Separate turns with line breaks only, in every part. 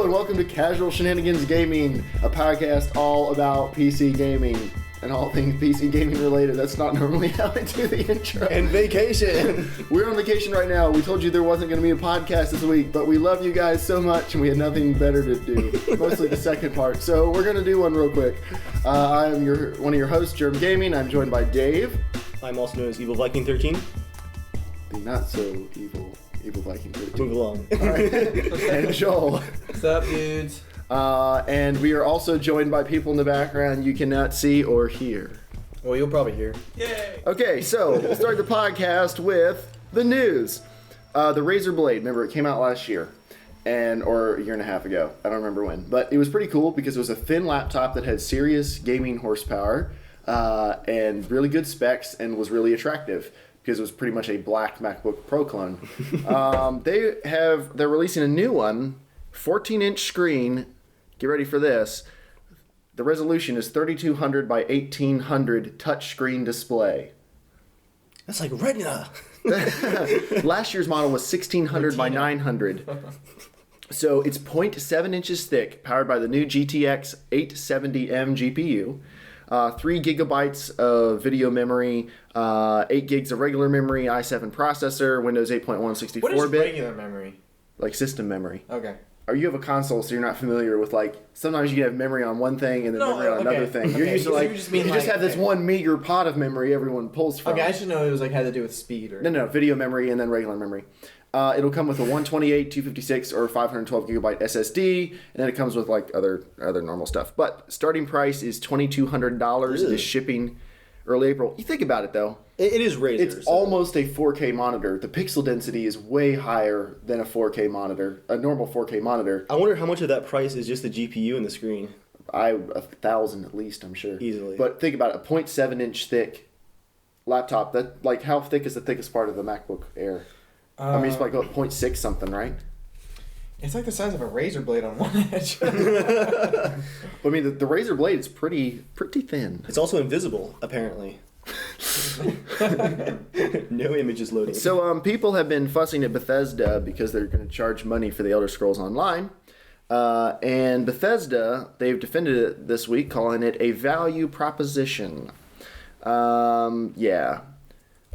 and welcome to Casual Shenanigans Gaming, a podcast all about PC gaming and all things PC gaming related. That's not normally how I do the intro.
And vacation.
We're on vacation right now. We told you there wasn't going to be a podcast this week, but we love you guys so much and we had nothing better to do. Mostly the second part. So we're going to do one real quick. I'm one of your hosts, JERMgaming. I'm joined by Dave.
I'm also known as Evil Viking 13.
The not so evil Viking 13.
Move along.
All right. And Joel.
What's up, dudes?
And we are also joined by people in the background you cannot see or hear.
Well, you'll probably hear. Yay!
Okay, so we'll start the podcast with the news. The Razer Blade, remember it came out last year, or a year and a half ago. I don't remember when. But it was pretty cool because it was a thin laptop that had serious gaming horsepower and really good specs and was really attractive because it was pretty much a black MacBook Pro clone. They're releasing a new one, 14-inch screen. Get ready for this. The resolution is 3200 by 1800 touchscreen display.
That's like Retina.
Last year's model was 1600 by 900. So it's 0.7 inches thick, powered by the new GTX 870M GPU. 3 gigabytes of video memory, 8 gigs of regular memory, i7 processor, Windows 8.1 64-bit.
What is regular memory?
Like system memory.
Okay.
Or you have a console, so you're not familiar with, like, sometimes you can have memory on one thing and then memory on another thing. You're used to, like, you just have this one meager pot of memory everyone pulls from.
Okay, I should know it was, like, had to do with speed or...
No, video memory and then regular memory. It'll come with a 128, 256, or 512 gigabyte SSD, and then it comes with, like, other normal stuff. But starting price is $2,200. It is shipping early April. You think about it, though.
It is Razer.
It's almost a 4K monitor. The pixel density is way higher than a 4K monitor, a normal 4K monitor.
I wonder how much of that price is just the GPU and the screen.
1,000 at least, I'm sure.
Easily.
But think about it, a 0.7 inch thick laptop. That, like, how thick is the thickest part of the MacBook Air? I mean, it's like 0.6 something, right?
It's like the size of a razor blade on one edge.
I mean, the Razer Blade is pretty thin.
It's also invisible, apparently. No images loading.
So people have been fussing at Bethesda because they're going to charge money for the Elder Scrolls Online. And Bethesda, they've defended it this week, calling it a value proposition. Yeah.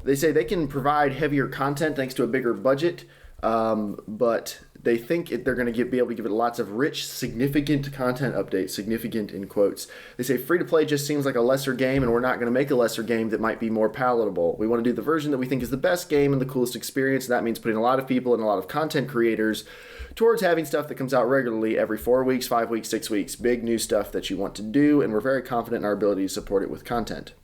They say they can provide heavier content thanks to a bigger budget, but they think they're going to be able to give it lots of rich, significant content updates, significant in quotes. They say free-to-play just seems like a lesser game, and we're not going to make a lesser game that might be more palatable. We want to do the version that we think is the best game and the coolest experience, and that means putting a lot of people and a lot of content creators towards having stuff that comes out regularly every 4 weeks, 5 weeks, 6 weeks, big new stuff that you want to do, and we're very confident in our ability to support it with content.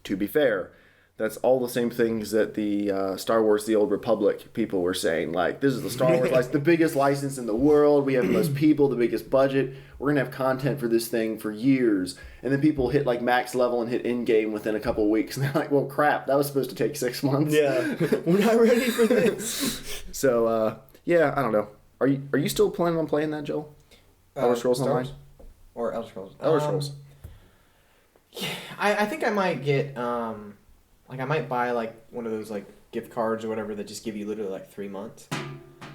To be fair, that's all the same things that the Star Wars The Old Republic people were saying. Like, this is the Star Wars license, the biggest license in the world. We have the most people, the biggest budget. We're going to have content for this thing for years. And then people hit, like, max level and hit in-game within a couple of weeks. And they're like, well, crap, that was supposed to take 6 months.
Yeah, we're not ready for this.
So, yeah, I don't know. Are you still planning on playing that, Joel? Elder Scrolls Online?
Or Elder Scrolls?
Elder Scrolls.
Yeah, I think I might get... Like, I might buy, like, one of those, like, gift cards or whatever that just give you literally, like, 3 months. I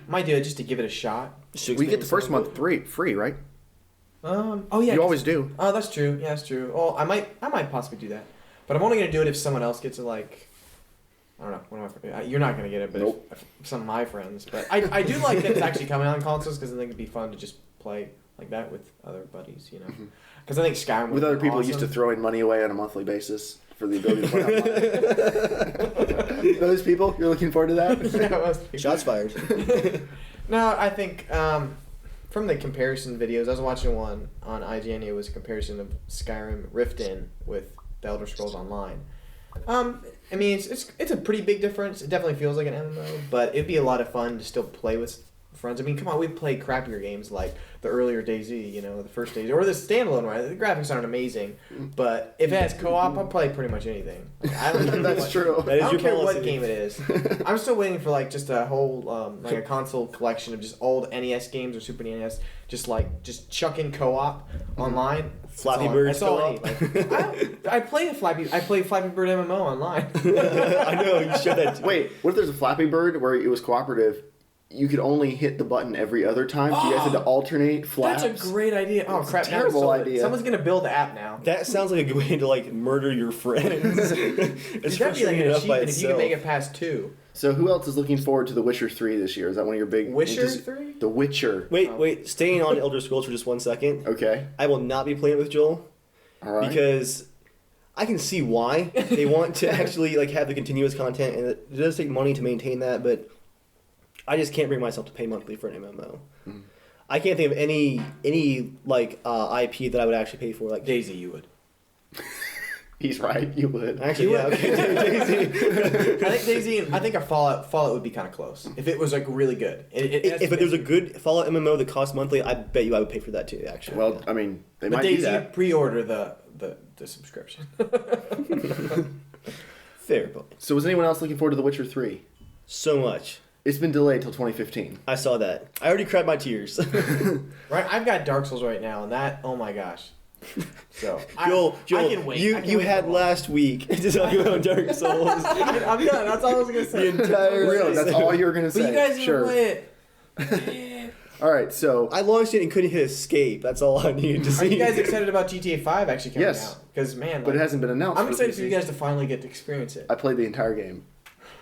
might do it just to give it a shot.
We get the first month free, right?
Oh, yeah.
You always do.
Oh, that's true. Yeah, that's true. Well, I might possibly do that. But I'm only going to do it if someone else gets it, like... I don't know. You're not going to get it, but
nope.
if some of my friends. But I do like that it's actually coming on consoles because I think it'd be fun to just play like that with other buddies, you know? Because I think Skyrim
with other people
awesome.
Used to throwing money away on a monthly basis for the ability to play online. Those people? You're looking forward to that?
Yeah, most people.
Shots fired.
No, I think from the comparison videos, I was watching one on IGN. It was a comparison of Skyrim Rift-In with the Elder Scrolls Online. I mean, it's a pretty big difference. It definitely feels like an MMO, but it'd be a lot of fun to still play with friends. I mean, come on, we played crappier games like the earlier DayZ, you know, the first DayZ, or the standalone, right? The graphics aren't amazing, but if it has co-op, I'll play pretty much anything. Like, I don't
That's true.
I don't care what game it is. I'm still waiting for like just a whole like a console collection of just old NES games or Super NES, just chucking co-op online.
Flappy Bird.
That's all I need. Like, I play Flappy Bird MMO online.
I know, you showed that too.
Wait, what if there's a Flappy Bird where it was cooperative? you could only hit the button every other time, so you guys had to alternate flaps.
That's a great idea. Oh,
It's a
crap.
terrible idea.
Someone's going to build the app now.
That sounds like a good way to like murder your friends. It's
That'd be like an
frustrating enough by
achievement if you could
itself.
make it past 2.
So who else is looking forward to The Witcher 3 this year? Is that one of your big...
Witcher 3?
The Witcher.
Wait. Staying on Elder Scrolls for just 1 second.
Okay.
I will not be playing it with Joel
All right.
because I can see why they want to actually like have the continuous content, and it does take money to maintain that. But I just can't bring myself to pay monthly for an MMO.
Mm.
I can't think of any like IP that I would actually pay for. Like
Daisy, you would.
He's right. You would.
actually, yeah, okay, Daisy.
I think a Fallout would be kind of close if it was like really good.
If there's a good Fallout MMO that costs monthly, I bet you I would pay for that too. Actually,
Well, I mean, they
but
might
Daisy,
do that.
pre-order the subscription.
fair point.
So was anyone else looking forward to The Witcher 3?
So much.
It's been delayed till 2015.
I saw that. I already cried my tears.
Right, I've got Dark Souls right now, and that, oh my gosh. So
Joel,
I can wait. I can
you
wait
had
for
last week to talk about Dark Souls.
I'm done. That's all I was gonna say.
The entire
Really? That's all you were going to
But
say?
you guys didn't
Sure.
play it.
All right, so...
I launched it and couldn't hit escape. That's all I needed to
Are
see.
you guys excited about GTA 5 actually coming
Yes.
out? Because man,
But it hasn't been announced.
I'm
for
excited for
PC.
you guys to finally get to experience it.
I played the entire game.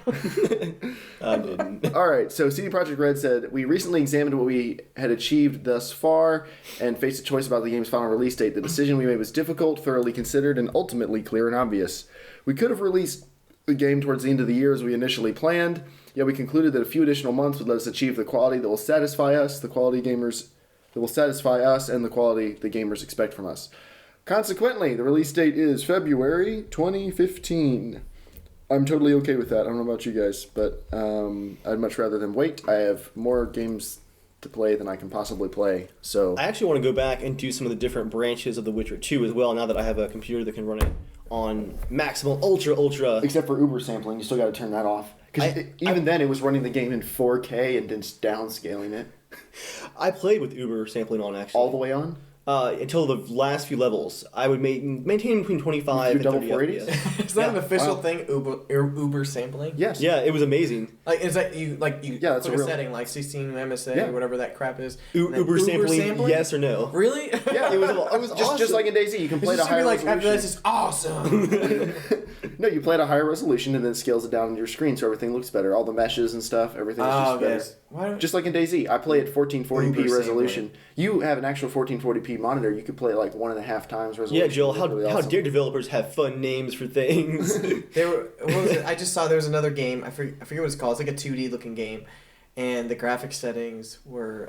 I didn't.
All right, so CD Projekt Red said, we recently examined what we had achieved thus far and faced a choice about the game's final release date. The decision we made was difficult, thoroughly considered, and ultimately clear and obvious. We could have released the game towards the end of the year as we initially planned, yet we concluded that a few additional months would let us achieve the quality that will satisfy us, the quality gamers that will satisfy us, and the quality the gamers expect from us. Consequently, the release date is February 2015. I'm totally okay with that. I don't know about you guys, but I'd much rather than wait. I have more games to play than I can possibly play. So
I actually want to go back and do some of the different branches of The Witcher 2 as well, now that I have a computer that can run it on maximal ultra.
except for Uber sampling, you still got to turn that off. Because even then, it was running the game in 4K and then downscaling it
I played with Uber sampling on actually.
all the way on.
Until the last few levels. I would maintain between 25 and
double
30
480s?
FPS.
Is that an
Yeah.
official
Wow.
thing? Uber sampling?
Yes.
Yeah, it was amazing.
Like is that you
Yeah, that's
put
a
a
real-
setting like 16 MSA
Yeah.
or whatever that crap is. and then
Uber sampling, yes or no?
Really?
Yeah, it was just
awesome.
like in DayZ. You can play
It's
at a
just gonna
higher
be like after
resolution.
this is awesome.
No, you play at a higher resolution and then it scales it down on your screen so everything looks better. All the meshes and stuff, everything's just better.
Why
Just like in DayZ, I play at 1440p
Uber
resolution. You have an actual 1440p monitor. You could play at like 1.5 times resolution.
Yeah, Joel,
It's
how,
really
how
awesome.
dare developers have fun names for things?
They were. What was it? I just saw there was another game. I forget what it's called. It's like a 2D looking game, and the graphic settings were.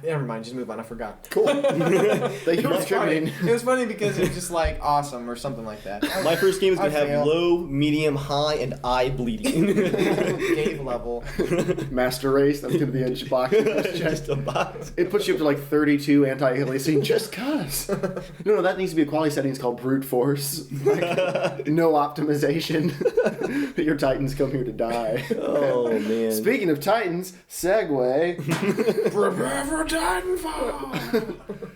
Never mind. Just move on. I forgot.
Cool. Thank you for
It was funny.
contributing.
It was funny because it was just like awesome or something like that.
My first game is going to
I
have
fail.
low, medium, high, and eye bleeding.
Cave level.
Master Race, that's going to be a box.
Just a box.
It puts you up to like 32 anti-aliasing just cuz. No, that needs to be a quality setting. It's called brute force. Like, no optimization. Your Titans come here to die.
Oh, man.
Speaking of Titans, segue.
Prepare for Titanfall.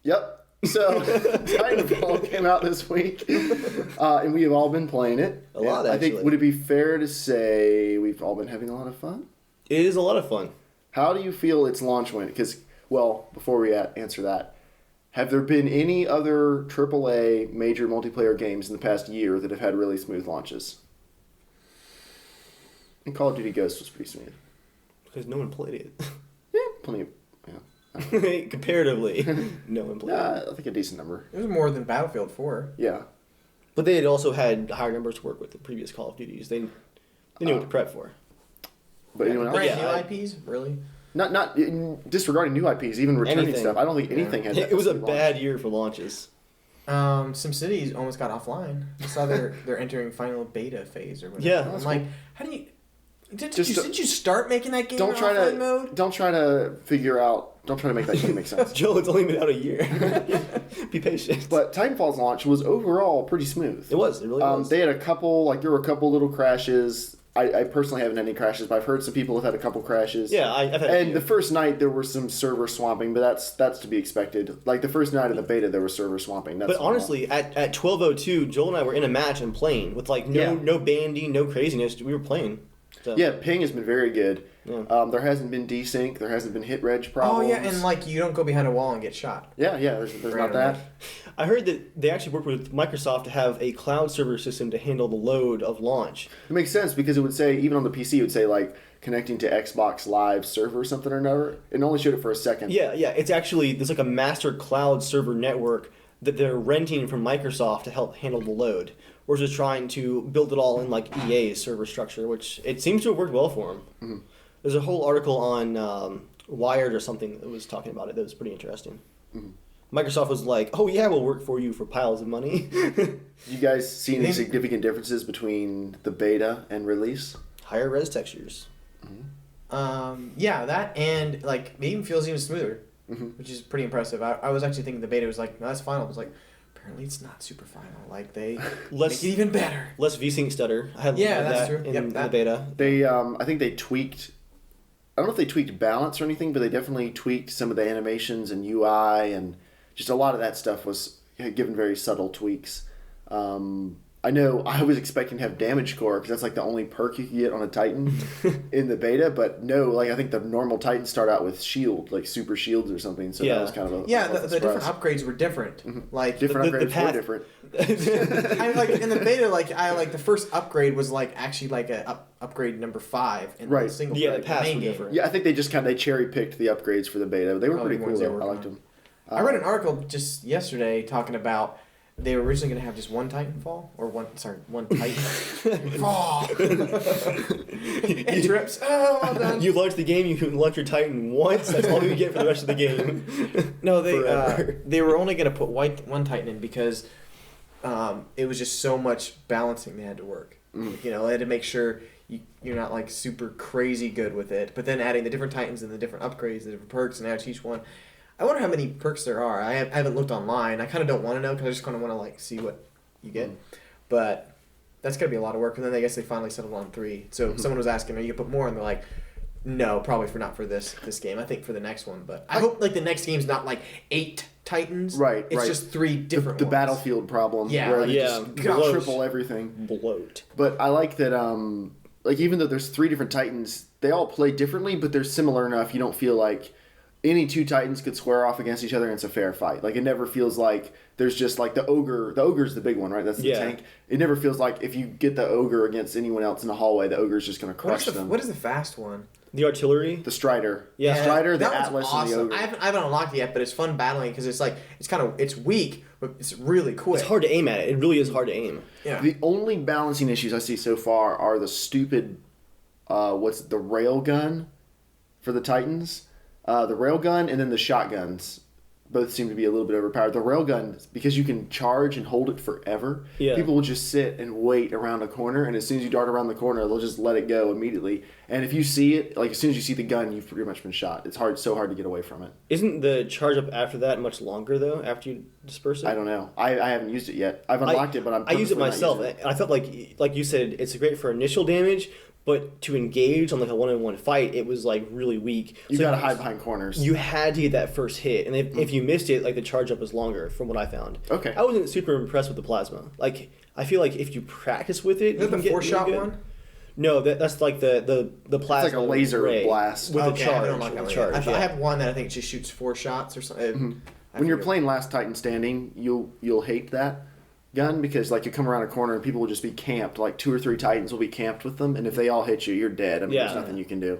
Yep. So, Titanfall came out this week, and we have all been playing it.
A lot,
And I think,
actually.
would it be fair to say we've all been having a lot of fun?
It is a lot of fun.
How do you feel its launch went? Because, well, before we answer that, have there been any other AAA major multiplayer games in the past year that have had really smooth launches? And Call of Duty Ghosts was pretty smooth.
Because no one played it.
Yeah, plenty of. Yeah.
Comparatively, no one played it.
I think a decent number.
It was more than Battlefield 4.
Yeah.
But they had also had higher numbers to work with the previous Call of Duties. They knew what to prep for.
But anyone else?
Brand
Yeah,
new IPs, really?
Not disregarding new IPs, even returning
Anything.
stuff. I don't think anything had.
It was a
smooth
bad
launch.
year for launches.
SimCity almost got offline. I saw they're entering final beta phase or whatever.
Yeah.
I'm like, how do you? Did
Just
you start making that game
Don't
in
try
offline
to
mode?
don't try to figure out. Don't try to make that game make sense.
Joe, it's only been out a year. Be patient.
But Titanfall's launch was overall pretty smooth.
It was. It really was.
They had a couple, like there were a couple little crashes. I personally haven't had any crashes, but I've heard some people have had a couple crashes.
Yeah, I've had a
And
few.
the first night there was some server swamping, but that's to be expected. Like the first night of the beta, there was server swamping. That's
But honestly, at 12:02, Joel and I were in a match and playing with like no banding, no craziness. We were playing. So stuff.
Yeah, ping has been very good.
Yeah.
There hasn't been desync. There hasn't been hit reg problems.
Oh yeah, and like you don't go behind a wall and get shot.
Yeah, there's not that.
I heard that they actually worked with Microsoft to have a cloud server system to handle the load of launch.
It makes sense because it would say, even on the PC, it would say like connecting to Xbox Live server or something or another. It only showed it for a second.
Yeah. It's actually, there's like a master cloud server network that they're renting from Microsoft to help handle the load. We're just trying to build it all in like EA's server structure, which it seems to have worked well for them. Mm-hmm. There's a whole article on Wired or something that was talking about it that was pretty interesting. Mm-hmm. Microsoft was like, oh yeah, we'll work for you for piles of money.
You guys see any significant differences between the beta and release?
Higher res textures.
Mm-hmm. Yeah, that and like it even feels even smoother, which is pretty impressive. I was actually thinking the beta was like, no, that's final. I was like, apparently it's not super final. Like they make it even better.
Less VSync stutter. I had
that's
that
true.
in the beta.
They, I think they tweaked. I don't know if they tweaked balance or anything, but they definitely tweaked some of the animations and UI, and just a lot of that stuff was given very subtle tweaks. I know I was expecting to have damage core because that's like the only perk you can get on a Titan in the beta, but no, like I think the normal Titans start out with shield, like super shields or something. So that was kind of
the different upgrades were different. Mm-hmm. Like
different upgrades were different.
I like in the beta, like the first upgrade was like actually like a upgrade number 5 in the single player,
the paths
main
were
game.
different.
Yeah, I think they just they cherry picked the upgrades for the beta. They were pretty cool though. I liked them.
I read an article just yesterday talking about they were originally going to have just one Titanfall or one Titan. Fall. It trips. Oh, well done.
You launch the game, you can launch your Titan once. That's all you get for the rest of the game.
No, they were only going to put one Titan in because it was just so much balancing they had to work. You know, they had to make sure you're not like super crazy good with it, but then adding the different Titans and the different upgrades, the different perks, and now each one. I wonder how many perks there are. I haven't looked online. I kind of don't want to know because I just kind of want to like see what you get. But that's going to be a lot of work. And then I guess they finally settled on 3. So someone was asking, are you going to put more? And they're like, no, probably not for this game. I think for the next one. But I hope like the next game's not like 8 Titans.
Right,
It's just 3 different
the
ones.
Battlefield problem.
Yeah,
where
like,
they just triple everything.
Bloat.
But I like that, like even though there's 3 different Titans, they all play differently, but they're similar enough. You don't feel like any 2 Titans could square off against each other and it's a fair fight. Like it never feels like there's just like the ogre. The ogre's the big one, right? That's the tank. It never feels like if you get the ogre against anyone else in the hallway, the ogre's just going to crush them.
What is the fast one?
The artillery?
The Strider.
Yeah.
The Strider, the
that
Atlas,
awesome.
and the ogre.
I haven't unlocked it yet, but it's fun battling because it's like it's weak, but it's really quick.
It's hard to aim at it. It really is hard to aim.
Yeah.
The only balancing issues I see so far are the stupid, the rail gun for the Titans. The railgun and then the shotguns both seem to be a little bit overpowered. The railgun, because you can charge and hold it forever, people will just sit and wait around a corner, and as soon as you dart around the corner, they'll just let it go immediately. And if you see it, like as soon as you see the gun, you've pretty much been shot. It's so hard to get away from it.
Isn't the charge up after that much longer, though, after you disperse it?
I don't know. I haven't used it yet. I've unlocked it, but
I use it myself. I felt like you said, it's great for initial damage, but to engage on like a one-on-one fight, it was like really weak.
You gotta hide behind corners.
You had to get that first hit, and if you missed it, like the charge up was longer, from what I found.
Okay.
I wasn't super impressed with the plasma. Like I feel like if you practice with it,
is that the 4-shot one?
No, that's like the plasma.
It's like a laser blast
with a charge.
I have one that I think just shoots 4 shots or something.
When you're playing Last Titan Standing, you'll hate that gun because like you come around a corner and people will just be camped. Like 2 or 3 Titans will be camped with them, and if they all hit you, you're dead. I mean, there's nothing you can do.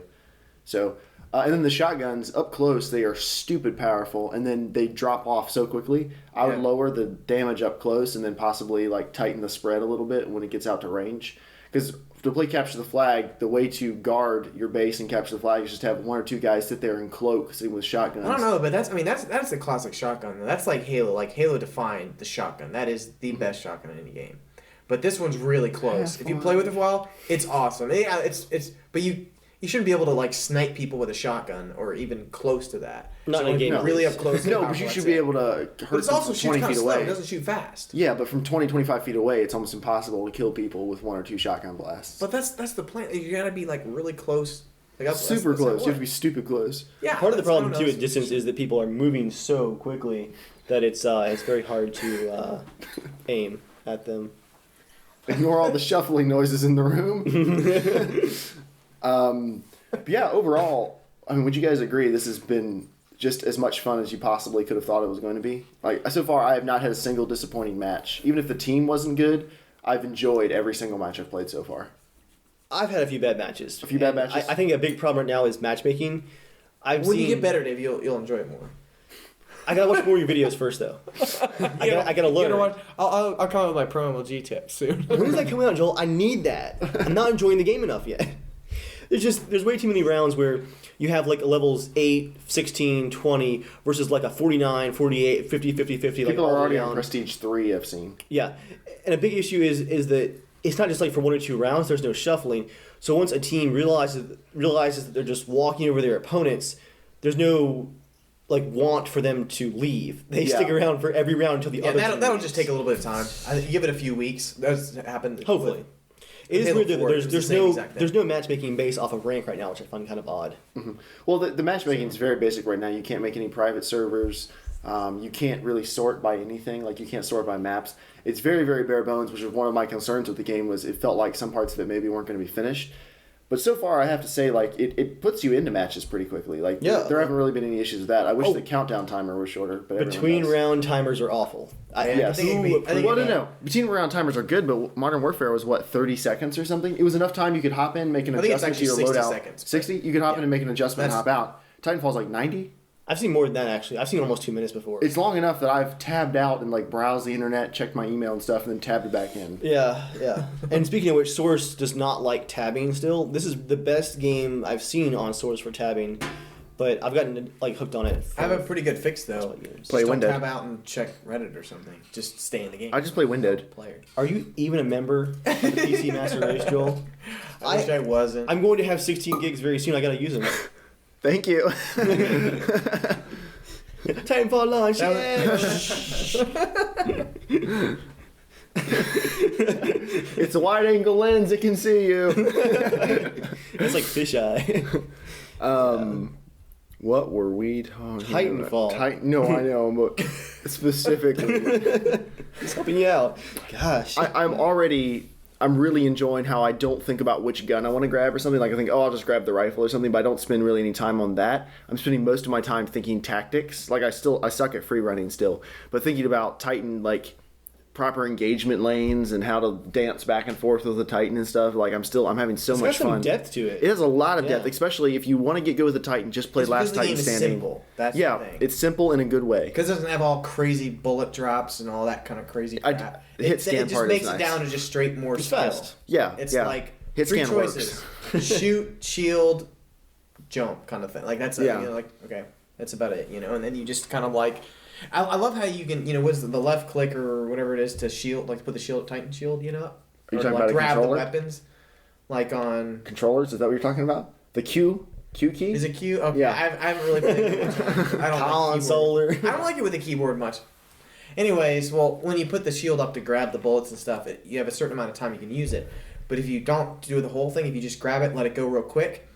So, and then the shotguns up close, they are stupid powerful, and then they drop off so quickly. I would lower the damage up close, and then possibly like tighten the spread a little bit when it gets out to range. Because to play Capture the Flag, the way to guard your base and capture the flag is just have 1 or 2 guys sit there in cloak sitting with shotguns.
I don't know, but that's the classic shotgun. That's like Halo. Like Halo defined the shotgun. That is the best shotgun in any game. But this one's really close. If you play with it for a while, it's awesome. Yeah, but you shouldn't be able to like snipe people with a shotgun or even close to that.
Not in a game.
Really up close.
No, but you should be able to hurt them from 20 feet away.
It doesn't shoot fast.
Yeah, but from 20, 25 feet away, it's almost impossible to kill people with 1 or 2 shotgun blasts.
But that's the plan. You gotta be like really close. Like
super close. You have to be stupid close.
Yeah.
Part of the problem too with distance is that people are moving so quickly that it's very hard to aim at them.
Ignore all the shuffling noises in the room. But yeah, overall, I mean, would you guys agree this has been just as much fun as you possibly could have thought it was going to be? Like, so far, I have not had a single disappointing match. Even if the team wasn't good, I've enjoyed every single match I've played so far.
I've had a few bad matches.
A few bad matches?
I think a big problem right now is matchmaking.
When you get better, Dave, you'll enjoy it more.
I gotta watch more of your videos first, though. I gotta learn.
You know what? I'll come up with my Pro MLG tips soon.
When is that coming out, Joel? I need that. I'm not enjoying the game enough yet. There's way too many rounds where you have like levels 8, 16, 20 versus like a 49, 48, 50, 50, 50.
People
like
are already on Prestige 3, I've seen.
Yeah. And a big issue is that it's not just like for 1 or 2 rounds, there's no shuffling. So once a team realizes that they're just walking over their opponents, there's no like want for them to leave. They stick around for every round until the other team
that'll
leaves.
just take a little bit of time. I think give it a few weeks. That's happened.
Hopefully. It is
Halo
weird that
4,
there's no matchmaking based off of rank right now, which I find kind of odd.
Mm-hmm. Well, the matchmaking is very basic right now. You can't make any private servers. You can't really sort by anything. Like, you can't sort by maps. It's very, very bare bones, which is one of my concerns with the game. Was it felt like some parts of it maybe weren't going to be finished. But so far, I have to say, like, it puts you into matches pretty quickly. Like, there haven't really been any issues with that. I wish the countdown timer was shorter. But
between round timers are awful.
Yes. No. Between round timers are good, but Modern Warfare was, 30 seconds or something? It was enough time you could hop in, make an adjustment to your
60
loadout.
seconds.
60? You could hop in and make an adjustment and hop out. Titanfall's like 90?
I've seen more than that, actually. I've seen almost 2 minutes before.
It's long enough that I've tabbed out and like browsed the internet, checked my email and stuff, and then tabbed it back in.
Yeah. And speaking of which, Source does not like tabbing still. This is the best game I've seen on Source for tabbing, but I've gotten like hooked on it.
I have a pretty good fix though.
Play
don't
Windowed.
Tab out and check Reddit or something. Just stay in the game.
I just play Windowed.
Player. Are you even a member of the PC Master Race, Joel?
I wish I wasn't.
I'm going to have 16 gigs very soon. I gotta use them.
Thank you.
Titanfall launch.
It's a wide angle lens, it can see you.
It's like fisheye.
What were we talking
Titanfall.
about? No, I know, but specifically.
He's helping you out. Gosh.
I'm really enjoying how I don't think about which gun I want to grab or something. Like, I think, I'll just grab the rifle or something, but I don't spend really any time on that. I'm spending most of my time thinking tactics. Like, I suck at free running still, but thinking about Titan, like, proper engagement lanes and how to dance back and forth with the Titan and stuff. Like, I'm having so much fun.
It's got some depth to it.
It has a lot of depth, especially if you want to get good with the Titan, just play Last Titan Standing.
Simple. That's the thing.
It's simple in a good way.
Because it doesn't have all crazy bullet drops and all that kind of crazy crap.
It just
makes it down to just straight more skill.
Fast.
Yeah,
It's
yeah.
like
Hit
3
scan
choices: shoot, shield, jump, kind of thing. Like that's okay, that's about it, And then you just kind of like, I love how you can, what's the left click or whatever it is to shield, like to put the shield, Titan shield,
Are you
or
talking
like
about a
grab
controller?
the weapons, like on
Controllers? Is that what you're talking about? The Q key?
is it Q? Okay,
Yeah.
I haven't really played it much. I don't
Console.
I don't like it with the keyboard much. Anyways, well, when you put the shield up to grab the bullets and stuff, you have a certain amount of time you can use it. But if you don't do the whole thing, if you just grab it and let it go real quick,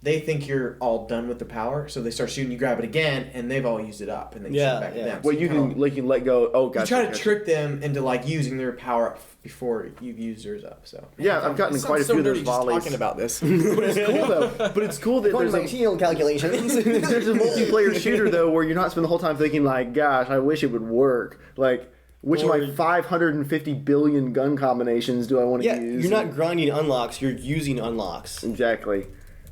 they think you're all done with the power, so they start shooting. You grab it again, and they've all used it up, and then you shoot back at them.
Well, you can let go. Oh, gotcha.
You try to trick them into like using their power up before you've used yours up. So
Yeah, I've gotten quite a few of those volleys.
Talking about this,
But it's cool though. But it's cool that there's
shield calculations.
there's a multiplayer shooter though where you're not spending the whole time thinking like, gosh, I wish it would work. Like, which of my 550 billion gun combinations do I want to use?
You're not grinding unlocks. You're using unlocks.
Exactly.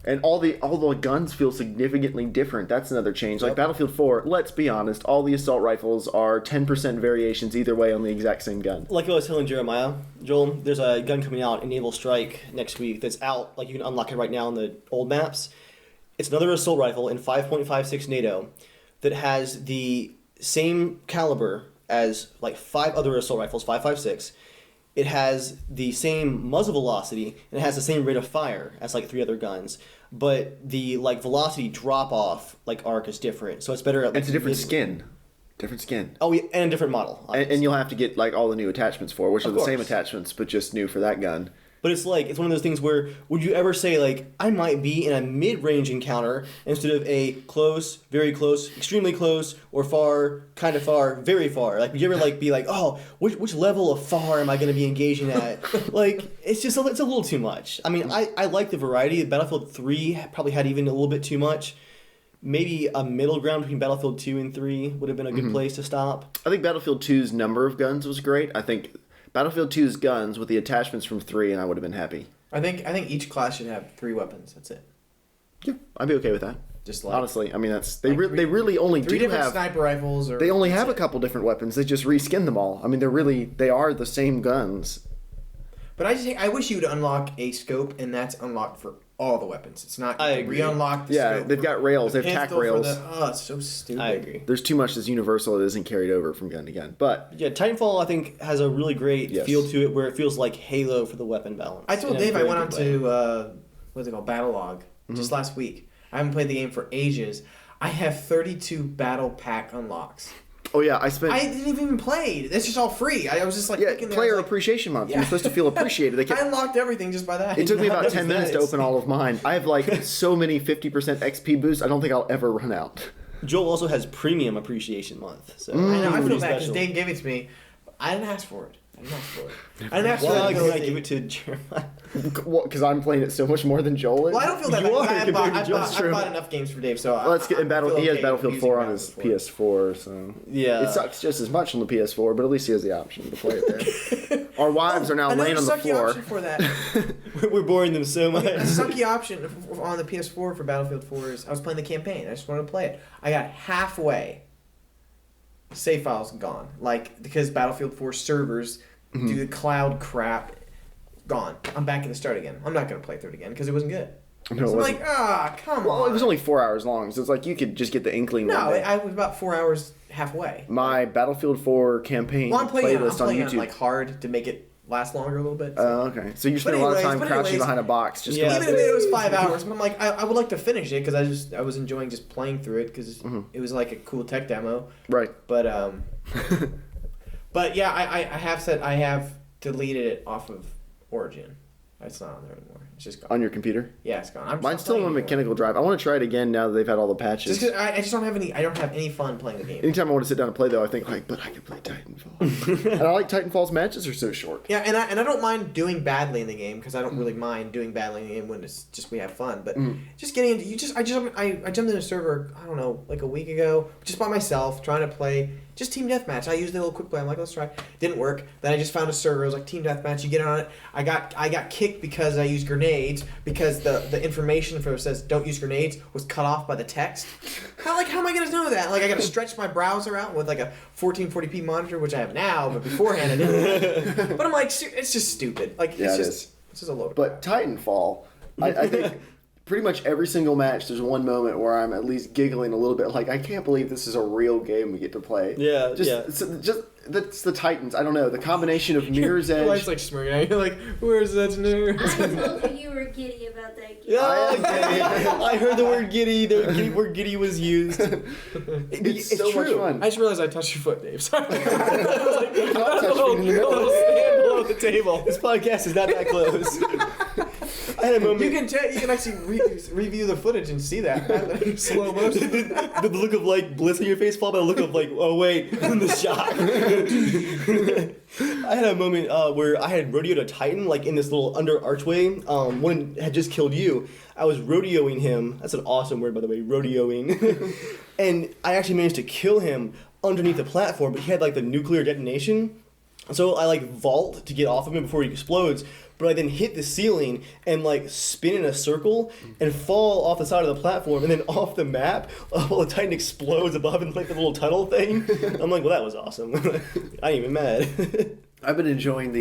And all the guns feel significantly different. That's another change. Like Battlefield 4, let's be honest, all the assault rifles are 10% variations either way on the exact same gun.
Like I was telling Jeremiah, Joel, there's a gun coming out in Naval Strike next week that's out. Like, you can unlock it right now on the old maps. It's another assault rifle in 5.56 NATO that has the same caliber as like 5 other assault rifles, 5.56. It has the same muzzle velocity, and it has the same rate of fire as like 3 other guns. But the like velocity drop off like arc is different, so it's better at. Like,
it's a different skin. Different skin.
Oh, yeah, and a different model.
And you'll have to get like all the new attachments for, which are the
course.
same attachments, but just new for that gun.
But it's like, it's one of those things where, would you ever say, like, I might be in a mid-range encounter instead of a close, very close, extremely close, or far, kind of far, very far? Like, would you ever, like, be like, oh, which level of far am I going to be engaging at? Like, it's just, it's a little too much. I mean, I like the variety. Battlefield 3 probably had even a little bit too much. Maybe a middle ground between Battlefield 2 and 3 would have been a good place to stop.
I think Battlefield 2's number of guns was great. I think Battlefield 2's guns with the attachments from 3, and I would have been happy.
I think each class should have 3 weapons. That's it.
Yeah, I'd be okay with that.
Just like,
honestly, I mean they really only
3
do
different
have
sniper rifles.
They only have a couple different weapons. They just reskin them all. I mean, they are the same guns.
But I wish you would unlock a scope, and that's unlocked for all the weapons. It's not re-unlock the scope.
Yeah, they've got rails. They've tack rails.
It's so stupid.
I agree.
There's too much that's universal that isn't carried over from gun to gun. But
yeah, Titanfall I think has a really great feel to it, where it feels like Halo for the weapon balance.
I told Dave I went on to what's it called, Battlelog, just last week. I haven't played the game for ages. I have 32 battle pack unlocks.
Oh yeah, I
didn't even play. It's just all free. I was just like,
player appreciation month. You're supposed to feel appreciated.
I unlocked everything just by that.
It took me about 10 minutes to open all of mine. I have like so many 50% XP boosts. I don't think I'll ever run out.
Joel also has premium appreciation month. So
I know. I feel bad because Dave gave it to me. I didn't ask for it. I didn't ask for
Why did I give it to Jeremiah?
Well, because I'm playing it so much more than Joel is.
Well, I don't feel that bad. I bought enough games for Dave, so
let's get in Battle. He has Battlefield 4 on his PS4, so
yeah,
it sucks just as much on the PS4, but at least he has the option to play it there. Our wives are now laying on the floor.
For that.
We're boring them so much.
A sucky option on the PS4 for Battlefield 4 is I was playing the campaign. I just wanted to play it. I got halfway. Save files gone, because Battlefield 4 servers do the cloud crap. Gone. I'm back at the start again. I'm not gonna play through it again because it wasn't good.
No,
so I'm like, come on.
Well, it was only 4 hours long, so it's like you could just get the inkling.
No, I was about 4 hours halfway.
My Battlefield 4 campaign playlist on YouTube.
Like hard to make it last longer a little bit.
Oh, okay. So you spent a lot of time crouching behind a box. Just
even if it was 5 hours, but I'm like, I would like to finish it because I was enjoying just playing through it because it was like a cool tech demo.
Right.
But but yeah, I have deleted it off of Origin. It's not on there anymore. It's just gone.
On your computer?
Yeah, it's gone.
Mine's still on a mechanical drive. I want to try it again now that they've had all the patches.
Just 'cause I just don't have any. I don't have any fun playing the game.
Anytime I want to sit down and play, though, I think but I can play Titanfall. And I like Titanfall's matches are so short.
Yeah, and I don't mind doing badly in the game because I don't really mind doing badly in the game when it's just we have fun. But just getting into I jumped in a server I don't know like a week ago just by myself trying to play. Just team deathmatch. I used the little quick play. I'm like, let's try. Didn't work. Then I just found a server. It was like team deathmatch. You get on it. I got kicked because I used grenades because the information for it says don't use grenades was cut off by the text. How am I gonna know that? Like I gotta stretch my browser out with like a 1440p monitor, which I have now, but beforehand I didn't. But I'm like, it's just stupid. Like it's just a load.
But Titanfall, I think. Pretty much every single match, there's one moment where I'm at least giggling a little bit, like I can't believe this is a real game we get to play.
Yeah,
just that's the Titans. I don't know the combination of Mirror's Edge.
Life's like smirking at you, like where's that nerd?
I told you were giddy about that game.
Yeah, I heard the word giddy. The word giddy was used.
It's so true. Much fun.
I just realized I touched your foot, Dave. Sorry.
I'll touch me in the middle.
Stand below the table. This podcast is not that close. I had a moment.
You can actually review the footage and see that slow motion.
The look of like bliss on your face, followed by the look of like, oh wait, the shock. I had a moment where I had rodeoed a Titan like in this little under archway. One had just killed you. I was rodeoing him. That's an awesome word, by the way, rodeoing. And I actually managed to kill him underneath the platform, but he had like the nuclear detonation. So I like vault to get off of him before he explodes. But I then hit the ceiling and like spin in a circle and fall off the side of the platform and then off the map while the Titan explodes above in like the little tunnel thing. I'm like, well, that was awesome. I ain't even mad.
I've been enjoying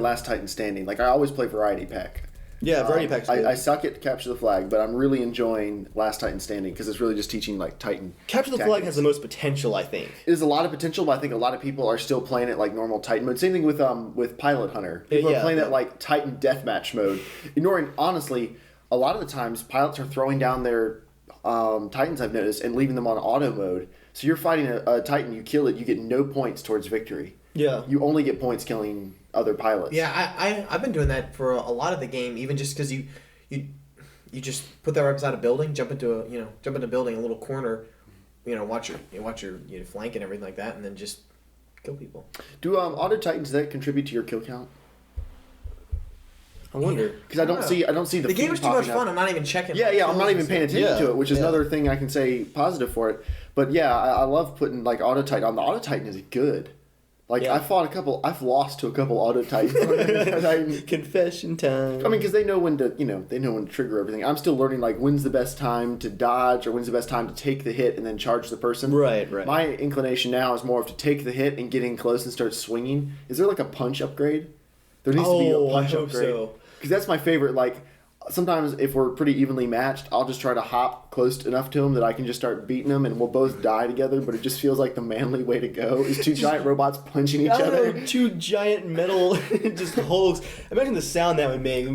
Last Titan Standing. Like I always play Variety Pack.
Yeah, Variety Pack's good.
I suck at Capture the Flag, but I'm really enjoying Last Titan Standing because it's really just teaching like Titan.
Capture the Flag has the most potential, I think.
There's a lot of potential, but I think a lot of people are still playing it like normal Titan mode. Same thing with Pilot Hunter. People are playing that like Titan deathmatch mode. Ignoring, honestly, a lot of the times pilots are throwing down their Titans, I've noticed, and leaving them on auto mode. So you're fighting a Titan, you kill it, you get no points towards victory.
Yeah.
You only get points killing other pilots.
Yeah, I've been doing that for a lot of the game, even just because you just put that right beside a building, jump into a building, a little corner, watch your flank and everything like that, and then just kill people.
Do Auto Titans that contribute to your kill count?
I wonder.
Because I don't see the
The game
feed
is too much
popping
fun.
up.
I'm not even checking.
Yeah, I'm not even paying attention to it, which is
Yeah.
another thing I can say positive for it. But yeah, I love putting like Auto Titan on. The Auto Titan is good. Like
Yeah.
I've lost to a couple Auto Titans.
Confession time.
I mean, because they know when to trigger everything. I'm still learning like when's the best time to dodge or when's the best time to take the hit and then charge the person.
Right.
My inclination now is more of to take the hit and get in close and start swinging. Is there like a punch upgrade? There needs to be a punch
I hope
upgrade.
so.
Because that's my favorite. Like sometimes if we're pretty evenly matched, I'll just try to hop close enough to him that I can just start beating them and we'll both die together. But it just feels like the manly way to go is two giant robots punching each
I don't
other.
know, two giant metal just hulks. Imagine the sound that would make.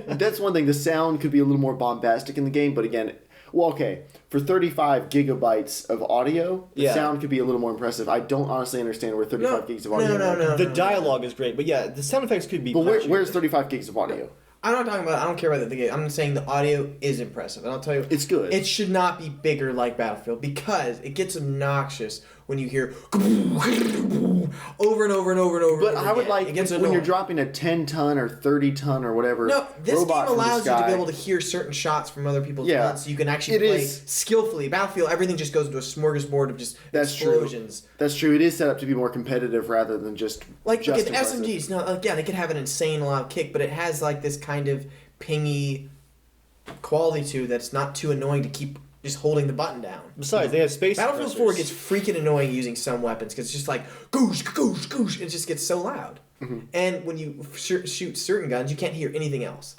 That's one thing. The sound could be a little more bombastic in the game, but again, well, okay, for 35 gigabytes of audio, the
Yeah.
sound could be a little more impressive. I don't honestly understand where 35 gigs of audio.
No.
The dialogue is great, but yeah, the sound effects could be.
But
punchy.
where's 35 gigs of audio?
I'm not talking about. I don't care about the game. I'm saying the audio is impressive, and I'll tell you,
It's good.
It should not be bigger like Battlefield because it gets obnoxious when you hear over and over and over and over.
But
and
I would
again.
like
It gets
when you're
annoying.
dropping a 10-ton or 30-ton or whatever.
No, this
robot
game
from the
allows you to
sky.
be able to hear certain shots from other people's
Yeah.
guns, so you can actually
It
play
is-
skillfully. Battlefield, everything just goes into a smorgasbord of just
That's
explosions.
true. That's true. It is set up to be more competitive rather than just
Like
just
look at
impressive.
SMGs. Now, again, it could have an insane loud kick, but it has like this kind of pingy quality to that's not too annoying to keep just holding the button down.
Besides, they have space.
Battlefield
suppressors.
4 gets freaking annoying using some weapons because it's just like goosh, goosh, goosh. It just gets so loud.
Mm-hmm.
And when you shoot certain guns, you can't hear anything else.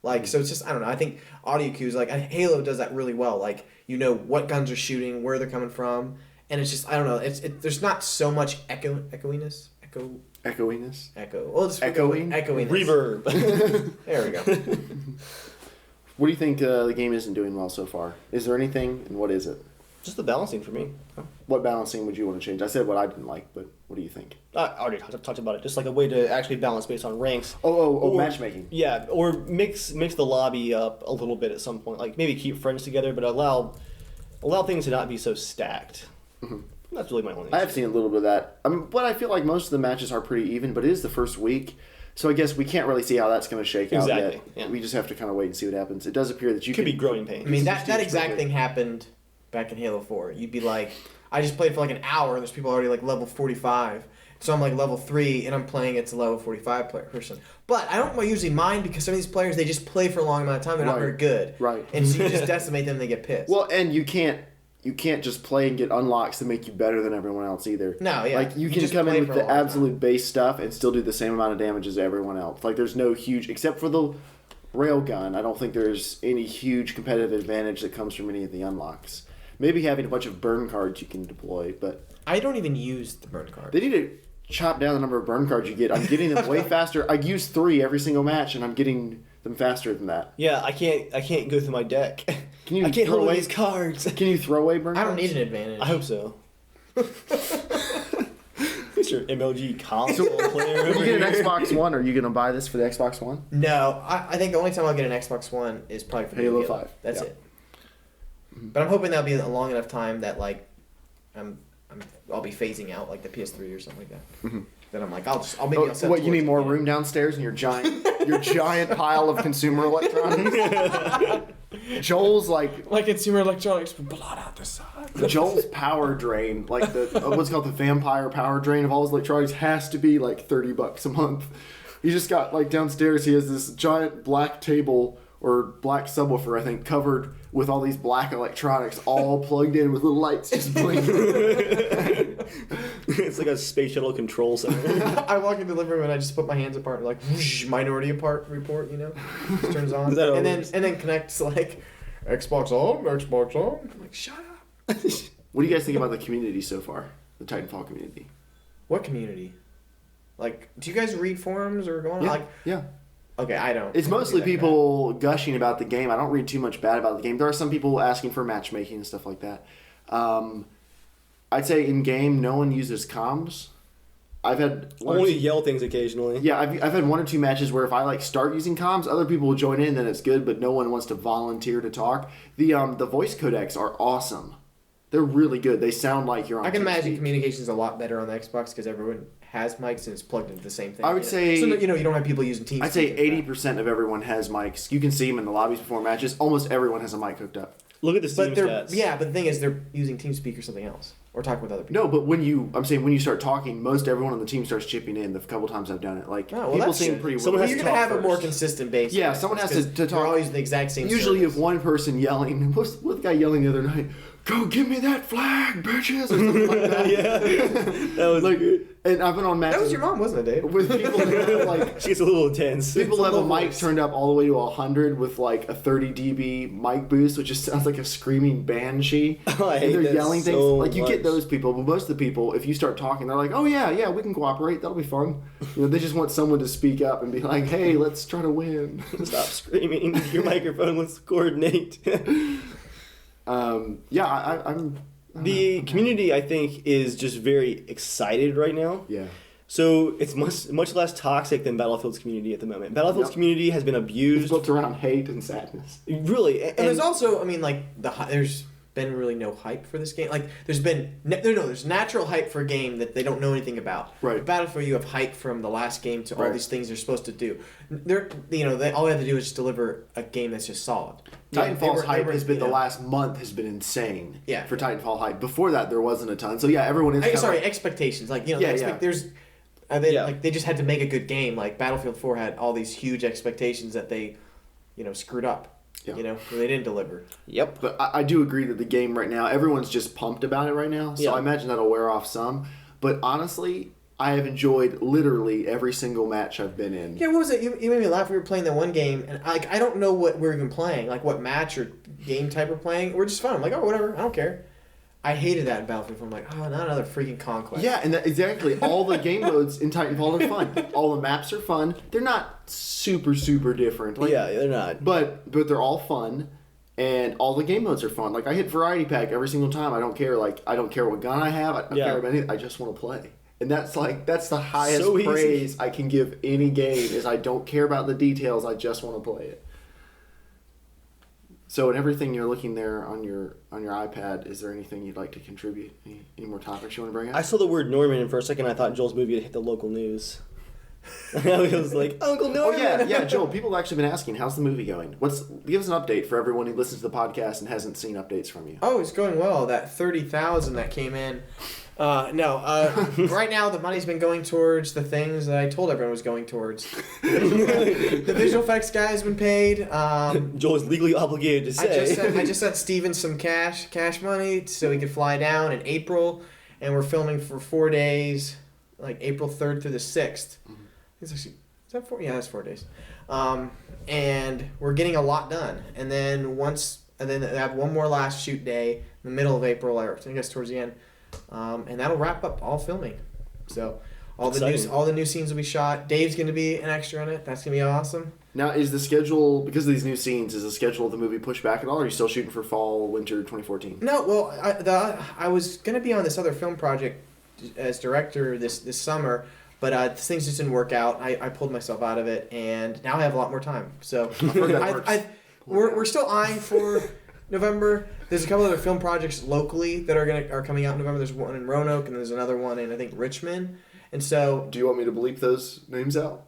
Like, so it's just, I don't know. I think audio cues, like Halo does that really well. Like, you know what guns are shooting, where they're coming from. And it's just, I don't know. There's not so much echoiness.
Echoiness.
Echo. Well, it's
Echoing?
Echoiness.
Reverb.
There we go.
What do you think the game isn't doing well so far? Is there anything, and what is it?
Just the balancing for me.
What balancing would you want to change? I said what I didn't like, but what do you think?
I already talked about it. Just like a way to actually balance based on ranks. Or-
matchmaking.
Yeah, or mix the lobby up a little bit at some point. Like maybe keep friends together, but allow things to not be so stacked.
Mm-hmm.
That's really my only.
I have seen a little bit of that. But I feel like most of the matches are pretty even, but it is the first week. So I guess we can't really see how that's going to shake out yet.
Exactly, yeah.
We just have to kind of wait and see what happens. It does appear that you
Could
can
be growing pains.
I mean, that
It's
exact
pretty
thing happened back in Halo 4. You'd be like, I just played for like an hour and there's people already like level 45. So I'm like level 3 and I'm playing it's a level 45 person. But I don't usually mind because some of these players, they just play for a long amount of time. They're not
Right.
very good.
Right.
And so you just decimate them and they get pissed.
Well, and you can't just play and get unlocks to make you better than everyone else either.
No, yeah.
Like you can
just
come
play
in
for
with
a
the
long time.
absolute base stuff and still do the same amount of damage as everyone else. Like there's no huge, except for the railgun. I don't think there's any huge competitive advantage that comes from any of the unlocks. Maybe having a bunch of burn cards you can deploy, but
I don't even use the burn card.
they need to chop down the number of burn cards you get. I'm getting them way faster. I use 3 every single match, and I'm getting them faster than that.
Yeah, I can't go through my deck.
Can you
I can't
throw
hold
away
these cards.
Can you throw away burn
I
cards?
don't need an advantage.
I hope so. Mr. MLG console player.
When you
over
get an
here.
Xbox One, are you going to buy this for the Xbox One?
No, I think the only time I'll get an Xbox One is probably for
Halo
Halo
5,
That's
yeah.
it. But I'm hoping that'll be a long enough time that like I'll be phasing out like the PS3 or something like that.
Mm-hmm.
Then I'm like I'll set
What, you
towards
need
it,
more
yeah.
room downstairs in your giant pile of consumer electronics? Joel's like
Like consumer electronics, but blot out the side.
Joel's power drain, like the what's called the vampire power drain of all his electronics, has to be like $30 a month. He just got like downstairs. He has this giant black table or black subwoofer, I think, covered with all these black electronics, all plugged in with little lights just blinking.
It's like a space shuttle control center.
I walk into the living room and I just put my hands apart, like whoosh, minority apart report, just turns on,
Is that
and
always-
then connects like Xbox on. I'm like shut up.
What do you guys think about the community so far? The Titanfall community?
What community? Like, do you guys read forums or go on?
Yeah,
Like,
yeah.
okay, I don't.
It's
I don't
mostly
do that
people gushing about the game. I don't read too much bad about the game. There are some people asking for matchmaking and stuff like that. I'd say in game, no one uses comms. I've had
Only yell things occasionally.
Yeah, I've had 1 or 2 matches where if I like start using comms, other people will join in, then it's good, but no one wants to volunteer to talk. The voice codecs are awesome. They're really good. They sound like you're on.
I can imagine
TeamSpeak.
communication's a lot better on the Xbox because everyone has mics and it's plugged into the same thing.
I would say,
so you don't have people using TeamSpeak.
I'd say 80% of everyone has mics. You can see them in the lobbies before matches. Almost everyone has a mic hooked up.
Look at the Steam stats.
Yeah, but the thing is, they're using TeamSpeak or something else, or talking with other people.
No, but when you start talking, most everyone on the team starts chipping in. The couple times I've done it, like people
that's
seem
good.
pretty.
Someone
Well,
has
you're
to
gonna
talk
have a more
first.
consistent base.
Yeah, someone has to talk.
They're all using the exact same.
Usually, you
service.
have one person yelling. What's the guy yelling the other night? Go give me that flag, bitches, or something like that.
Yeah, that was
like,
good.
and I've been on matches.
That was your mom, wasn't it, Dave?
With people that have, like
She gets a little intense.
people have a
low
mic
voice.
turned up all the way to 100 with like a 30 dB mic boost, which just sounds like a screaming banshee.
Oh, I hate
and they're
that
yelling things.
so
Like you
much.
get those people, but most of the people, if you start talking, they're like, "Oh yeah, we can cooperate. That'll be fun." They just want someone to speak up and be like, "Hey, let's try to win."
Stop screaming. Your microphone wants to coordinate.
I'm.
The community, I think, is just very excited right now.
Yeah.
So it's much less toxic than Battlefield's community at the moment. Battlefield's community has been
It's
abused.
built around hate and sadness.
Really.
And there's also, I mean, like there's been really no hype for this game. Like there's been there's natural hype for a game that they don't know anything about.
Right.
With Battlefield, you have hype from the last game to all
Right.
these things they're supposed to do. All they have to do is just deliver a game that's just solid.
Titanfall's
They
hype
were,
has been
you
the
know-
last month has been insane.
Yeah.
For Titanfall hype. Before that, there wasn't a ton. So yeah, everyone is.
Expectations. Like
Yeah, yeah.
there's. They just had to make a good game. Like Battlefield 4 had all these huge expectations that they, screwed up.
Yeah.
They didn't deliver.
Yep.
But I do agree that the game right now, everyone's just pumped about it right now. So
Yeah.
I imagine that'll wear off some. But honestly, I have enjoyed literally every single match I've been in.
Yeah, what was it? You made me laugh. We were playing that one game, and I don't know what we're even playing, like what match or game type we're playing. We're just fun. I'm like, oh, whatever, I don't care. I hated that in Battlefield 4. I'm like, oh, not another freaking conquest.
Yeah, and exactly. All the game modes in Titanfall are fun. All the maps are fun. They're not super, super different. Like,
Yeah, they're not.
But they're all fun, and all the game modes are fun. Like I hit variety pack every single time. I don't care. Like I don't care what gun I have. I don't care about anything. I just want to play. And that's the highest
So easy.
praise I can give any game is I don't care about the details. I just want to play it. So in everything you're looking there on your iPad, is there anything you'd like to contribute? Any more topics you want to bring up?
I saw the word Norman, and for a second I thought Joel's movie had hit the local news. I was like, Uncle
Oh
Norman!
yeah, Joel. People have actually been asking, how's the movie going? Give us an update for everyone who listens to the podcast and hasn't seen updates from you.
Oh, it's going well. That 30,000 that came in. Right now the money's been going towards the things that I told everyone was going towards. The visual effects guy has been paid.
Joel is legally obligated to say.
I just sent Steven some cash money so he could fly down in April, and we're filming for 4 days, like April 3rd through the 6th. It's actually, is that 4? Yeah, that's 4 days. And we're getting a lot done. And then I have one more last shoot day in the middle of April, or I guess towards the end. And that'll wrap up all filming. So all the new scenes will be shot. Dave's going to be an extra in it. That's going to be awesome.
Now, is the schedule, because of these new scenes, is the schedule of the movie pushed back at all, or are you still shooting for fall, winter 2014?
No, well, I was going to be on this other film project as director this summer, but things just didn't work out. I pulled myself out of it, and now I have a lot more time. So we're still eyeing for November. There's a couple other film projects locally that are coming out in November. There's one in Roanoke, and there's another one in, I think, Richmond. And so...
Do you want me to bleep those names out?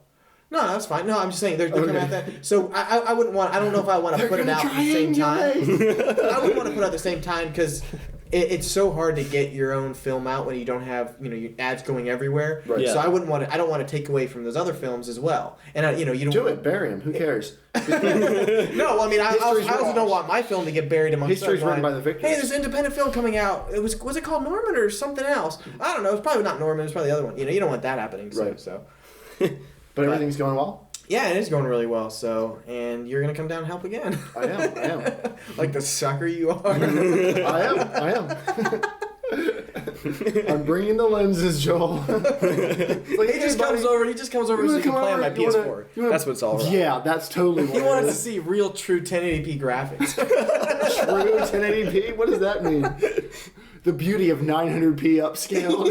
No, that's fine. No, I'm just saying they're coming out that. So I wouldn't want... I don't know if I want to put it out at the same time. I wouldn't want to put it out at the same time because it's so hard to get your own film out when you don't have, your ads going everywhere.
Right.
Yeah.
So I don't want to take away from those other films as well. And you don't...
Do it. Bury him. Who cares?
No, I mean, I also
History's
don't want my film to get buried amongst
History's written by the victors.
Hey, there's an independent film coming out. Was it called Norman or something else? I don't know. It's probably not Norman. It's probably the other one. You don't want that happening. So,
Right.
So.
But everything's going well?
Yeah, it is going really well. So, and you're gonna come down and help again.
I am.
Like the sucker you are.
I am. I'm bringing the lenses, Joel.
He just comes over so he can play on my PS4. That's what it's all about.
Yeah, that's totally what
He
it
wanted to
is.
see real, true 1080p graphics.
True 1080p? What does that mean? The beauty of 900p upscale.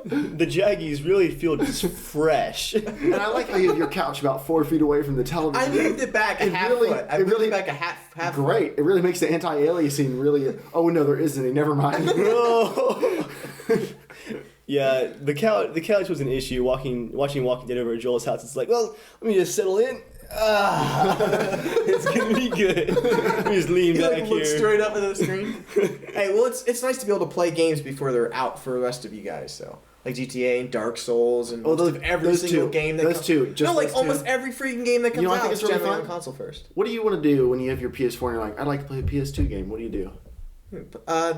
The Jaggies really feel just fresh.
And I like how you have your couch about 4 feet away from the television.
I moved it back a half foot. I moved it back a half
Great. It really makes the anti-aliasing really... Oh, no, there isn't any. Never mind.
No. Yeah, the couch was an issue. Watching Walking Dead over at Joel's house, it's like, well, let me just settle in. It's gonna be good. Let me just lean back
Look
here.
straight up at the screen. Hey, well, it's nice to be able to play games before they're out for the rest of you guys. So like GTA and Dark Souls and every single game that almost every freaking game that comes
I
out
think
is
it's really
generally
fun?
on console first.
What do you want to do when you have your PS4 and you're like, I'd like to play a PS2 game? What do you do?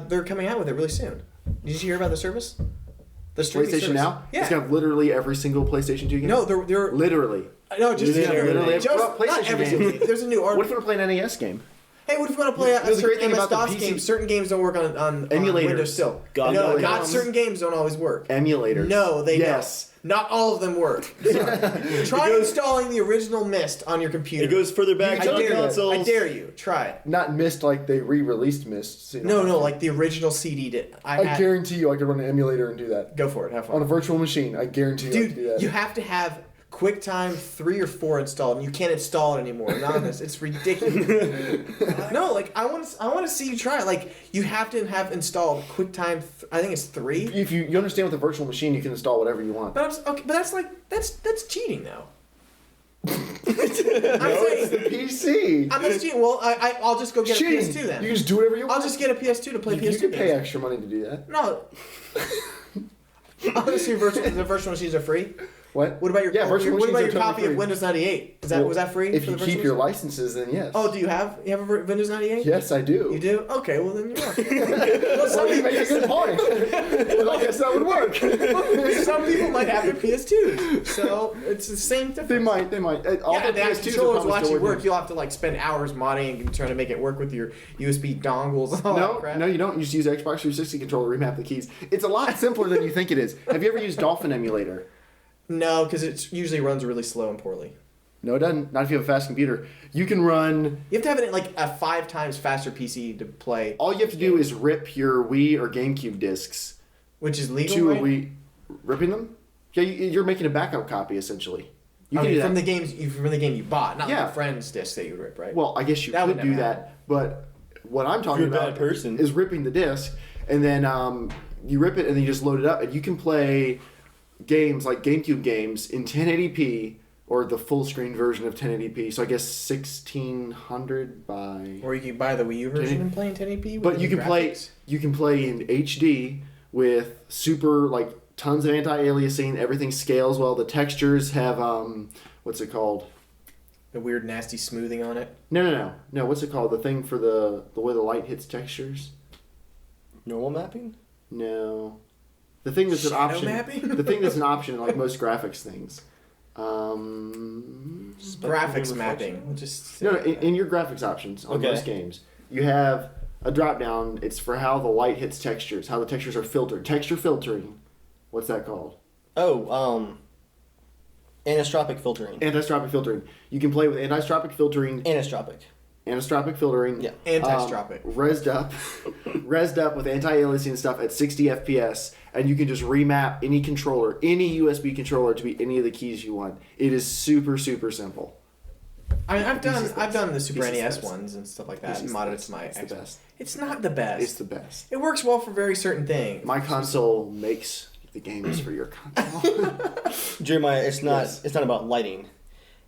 They're coming out with it really soon. Did you hear about the service? The streaming
PlayStation
service.
Now?
Yeah.
It's got literally every single PlayStation 2 game?
No, they're
Literally.
no, just
Literally.
just
Well, PlayStation
not every
game.
single game. There's a new
What
article.
if you want to play an NES game?
Hey, what if you want to play a
There's a great
certain
thing about the
MS-DOS
PC.
game? Certain games don't work on
Emulators.
Windows still.
God,
no,
no,
not
no.
certain games don't always work.
Emulators.
No, they
Yes.
don't. Not all of them work. Sorry. Try installing the original Myst on your computer.
It goes further back to
I dare
consoles.
you. I dare you. Try it.
Not Myst like they re-released Myst. So you
No, like the original CD did.
I guarantee you I could run an emulator and do that.
Go for it. Have
On a
fun.
virtual machine, I guarantee you I could do
Dude,
that.
you have to have QuickTime 3 or 4 installed, and you can't install it anymore. None of this. It's ridiculous. No, like I want to see you try it. Like you have to have installed QuickTime. I think it's 3.
If you understand with a virtual machine, you can install whatever you want.
But that's cheating now. I'm
It's
saying
the PC.
I'm not cheating. Well, I'll just go get
Cheating.
a PS2 then.
You can just do whatever you want.
I'll just get a PS2 to play
You
PS2
can pay
games.
extra money to do that.
No. Honestly, the virtual machines are free.
What?
What about your
virtual
what about
machines
your
are
copy
totally
of
free.
Windows 98?
Well,
Was that free?
If
for
you
the
keep
virtual
your
machine?
licenses, then yes.
Oh, do you have a Windows 98?
Yes, I do.
You do? Okay, well then you're welcome. Well,
Well, you make a good point. Well, I guess that would work.
some people might have their PS2, so it's the same difference.
They might. All
Yeah,
the
the
PS2s
controllers
are
will
probably
actually
still
work.
working.
You'll have to like spend hours modding and trying to make it work with your USB dongles and all that crap.
No, you don't. You just use Xbox 360 controller, remap the keys. It's a lot simpler than you think it is. Have you ever used Dolphin Emulator?
No, because it usually runs really slow and poorly.
No, it doesn't. Not if you have a fast computer. You can run...
You have to have it in like a 5 times faster PC to play.
All you have to do is rip your Wii or GameCube discs
Which is legal,
to
right?
a Wii... Ripping them? Yeah, you're making a backup copy, essentially. You can do that.
from the game you bought, not
Yeah.
like a friend's disc that you would rip, right?
Well, I guess you
That
could
would
do
never
that, but what I'm talking
You're a bad
about
person.
is ripping the disc, and then you rip it, and then you just load it up, and you can play games like GameCube games in 1080p or the full screen version of 1080p. So I guess 1600 by.
Or you can buy the Wii U version and play in 1080p. with
But
the
you
new
can play.
graphics.
You can play in HD with super like tons of anti-aliasing. Everything scales well. The textures have what's it called?
The weird, nasty smoothing on it.
No. What's it called? The thing for the way the light hits textures.
Normal mapping?
No. The thing that's an
Shadow
option.
mapping?
The thing that's an option in like most graphics things.
Graphics mapping. We'll just say
No,
that.
in your graphics options on
Okay.
most games, you have a drop down. It's for how the light hits textures, how the textures are filtered. Texture filtering. What's that called?
Oh, anisotropic filtering.
Anisotropic filtering. You can play with anisotropic filtering.
Anisotropic.
Anisotropic filtering.
Yeah.
Anti-stropic.
Resed up with anti-aliasing and stuff at 60 FPS, and you can just remap any controller, any USB controller to be any of the keys you want. It is super, super simple.
I mean, I've
This is
done the Super
This is
NES
the best.
ones and stuff like that.
This
And
is
modded
the
it
best.
to my
It's the
Xbox.
best.
It's not the best.
It's the best.
It works well for very certain things.
My console makes the games for your console.
Jeremiah, it's not
Yes.
it's not about lighting.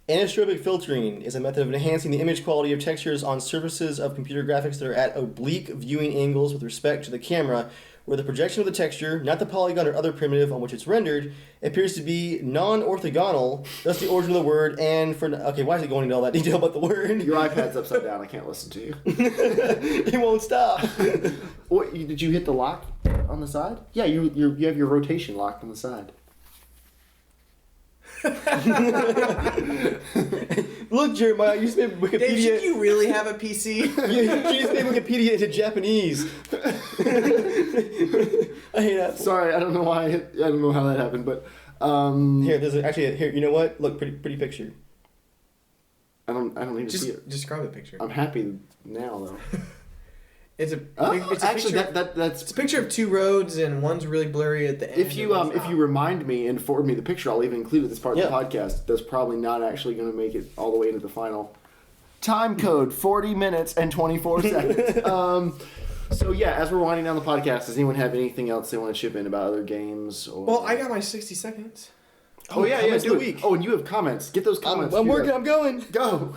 Anisotropic filtering is a method of enhancing the image quality of textures on surfaces of computer graphics that are at oblique viewing angles with respect to the camera, where the projection of the texture, not the polygon or other primitive on which it's rendered, appears to be non-orthogonal, thus the origin of the word, and for... Okay, why is it going into all that detail about the word?
Your iPad's upside down. I can't listen to you.
It won't stop.
What, did you hit the lock on the side? Yeah, you have your rotation locked on the side.
Look, Jeremiah, you just made
Dave,
Wikipedia...
should you really have a PC?
You just made Wikipedia into Japanese. I hate that.
Sorry, I don't know why. I don't know how that happened, but
Here, here. You know what? Look, pretty picture.
I don't need to see it.
Just describe the picture.
I'm happy now though.
It's a
Actually,
picture,
that's
it's a picture of two roads and one's really blurry at the end.
if you remind me and forward me the picture, I'll even include it as part of the podcast. That's probably not actually going to make it all the way into the final. Time code 40 minutes and 24 seconds. So yeah, as we're winding down the podcast, does anyone have anything else they want to chip in about other games? Or...
Well, I got my 60 seconds.
Oh yeah, do it. Oh, and you have comments. Get those comments.
I'm working. I'm going.
Go.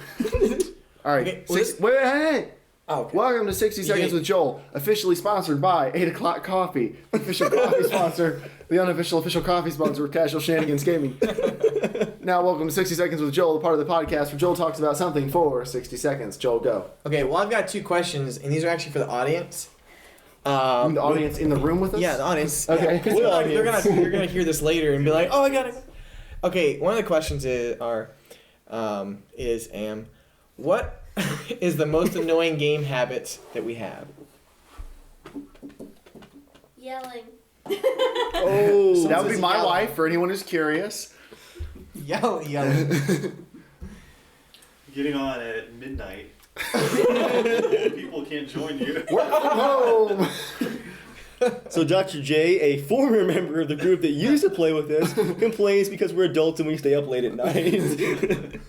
All right.
Okay,
Wait, hey.
Oh, okay.
Welcome to 60 Seconds with Joel, officially sponsored by 8 O'Clock Coffee, official coffee sponsor, the unofficial official coffee sponsor of Casual Shenanigans Gaming. Now, welcome to 60 Seconds with Joel, the part of the podcast where Joel talks about something for 60 seconds. Joel, go.
Okay, well, I've got 2 questions, and these are actually for the audience.
The audience in the room with us?
Yeah, the audience.
Okay.
Yeah, you're gonna hear this later and be like, oh, I got it. Okay, one of the questions is what is the most annoying game habit that we have?
Yelling.
Oh,
So
that would
it's
be my
yelling.
wife, for anyone who's curious.
Yelling.
Getting on at midnight. People can't join you.
Work from home.
So Dr. J, a former member of the group that used to play with us, complains because we're adults and we stay up late at night.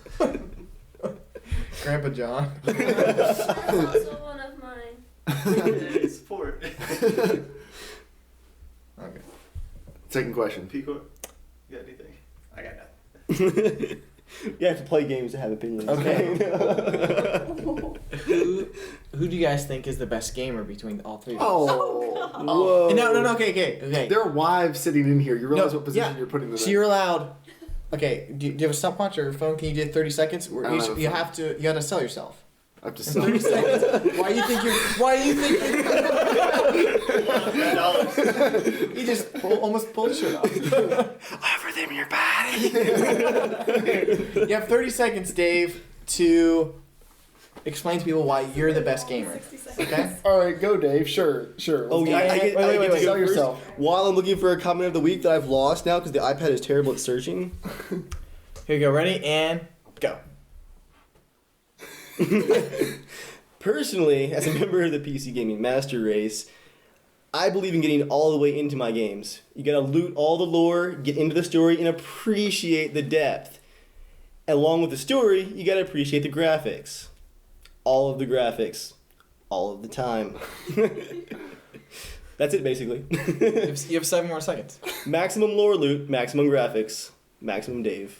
Grandpa John.
That's also one of mine.
Hey, support.
Okay.
Second question.
Pico, you got anything? I got nothing.
You have to play games to have opinions.
Okay. Who do you guys think is the best gamer between all 3 of us?
Oh.
Whoa.
No. Okay.
There are wives sitting in here. You realize
No,
what position
yeah.
you're putting them
So
in.
you're allowed. Okay. Do you have a stopwatch or a phone? Can you do 30 seconds? Or
I don't have a
you
phone.
have to. You got to sell yourself.
I have to
In
sell
30 seconds. Why do you think you're?
$100.
He just almost pulled his shirt off.
Offer them your body.
You have 30 seconds, Dave, to explain to people why you're the best gamer. Okay?
All right, go, Dave. Sure.
Oh, yeah, I get
Wait,
to go
Sell
first.
yourself.
While I'm looking for a comment of the week that I've lost now because the iPad is terrible at searching.
Here you go. Ready? And go.
Personally, as a member of the PC Gaming Master Race, I believe in getting all the way into my games. You gotta loot all the lore, get into the story, and appreciate the depth. Along with the story, you gotta appreciate the graphics. All of the graphics. All of the time. That's it, basically.
You have 7 more seconds.
Maximum lore loot, maximum graphics, maximum Dave.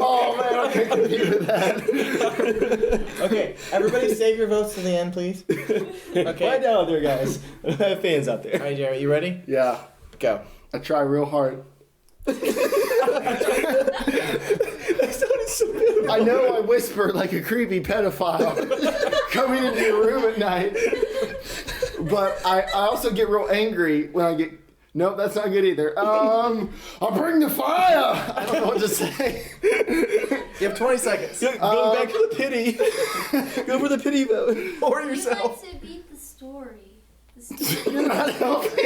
Oh, man, I can't compete with that.
Okay, everybody save your votes to the end, please.
Quiet
Okay.
down out there, guys. I have fans out
All
there.
right, Jerry, you ready?
Yeah,
Go.
I try real hard.
That sounded so good.
I know I whisper like a creepy pedophile coming into your room at night, but I also get real angry when I get... Nope, that's not good either. I'll bring the fire! I don't know what to say.
You have 20 seconds.
Go back to the pity. Go for the pity vote.
Or
You
yourself.
like to beat the story.
You're not helping.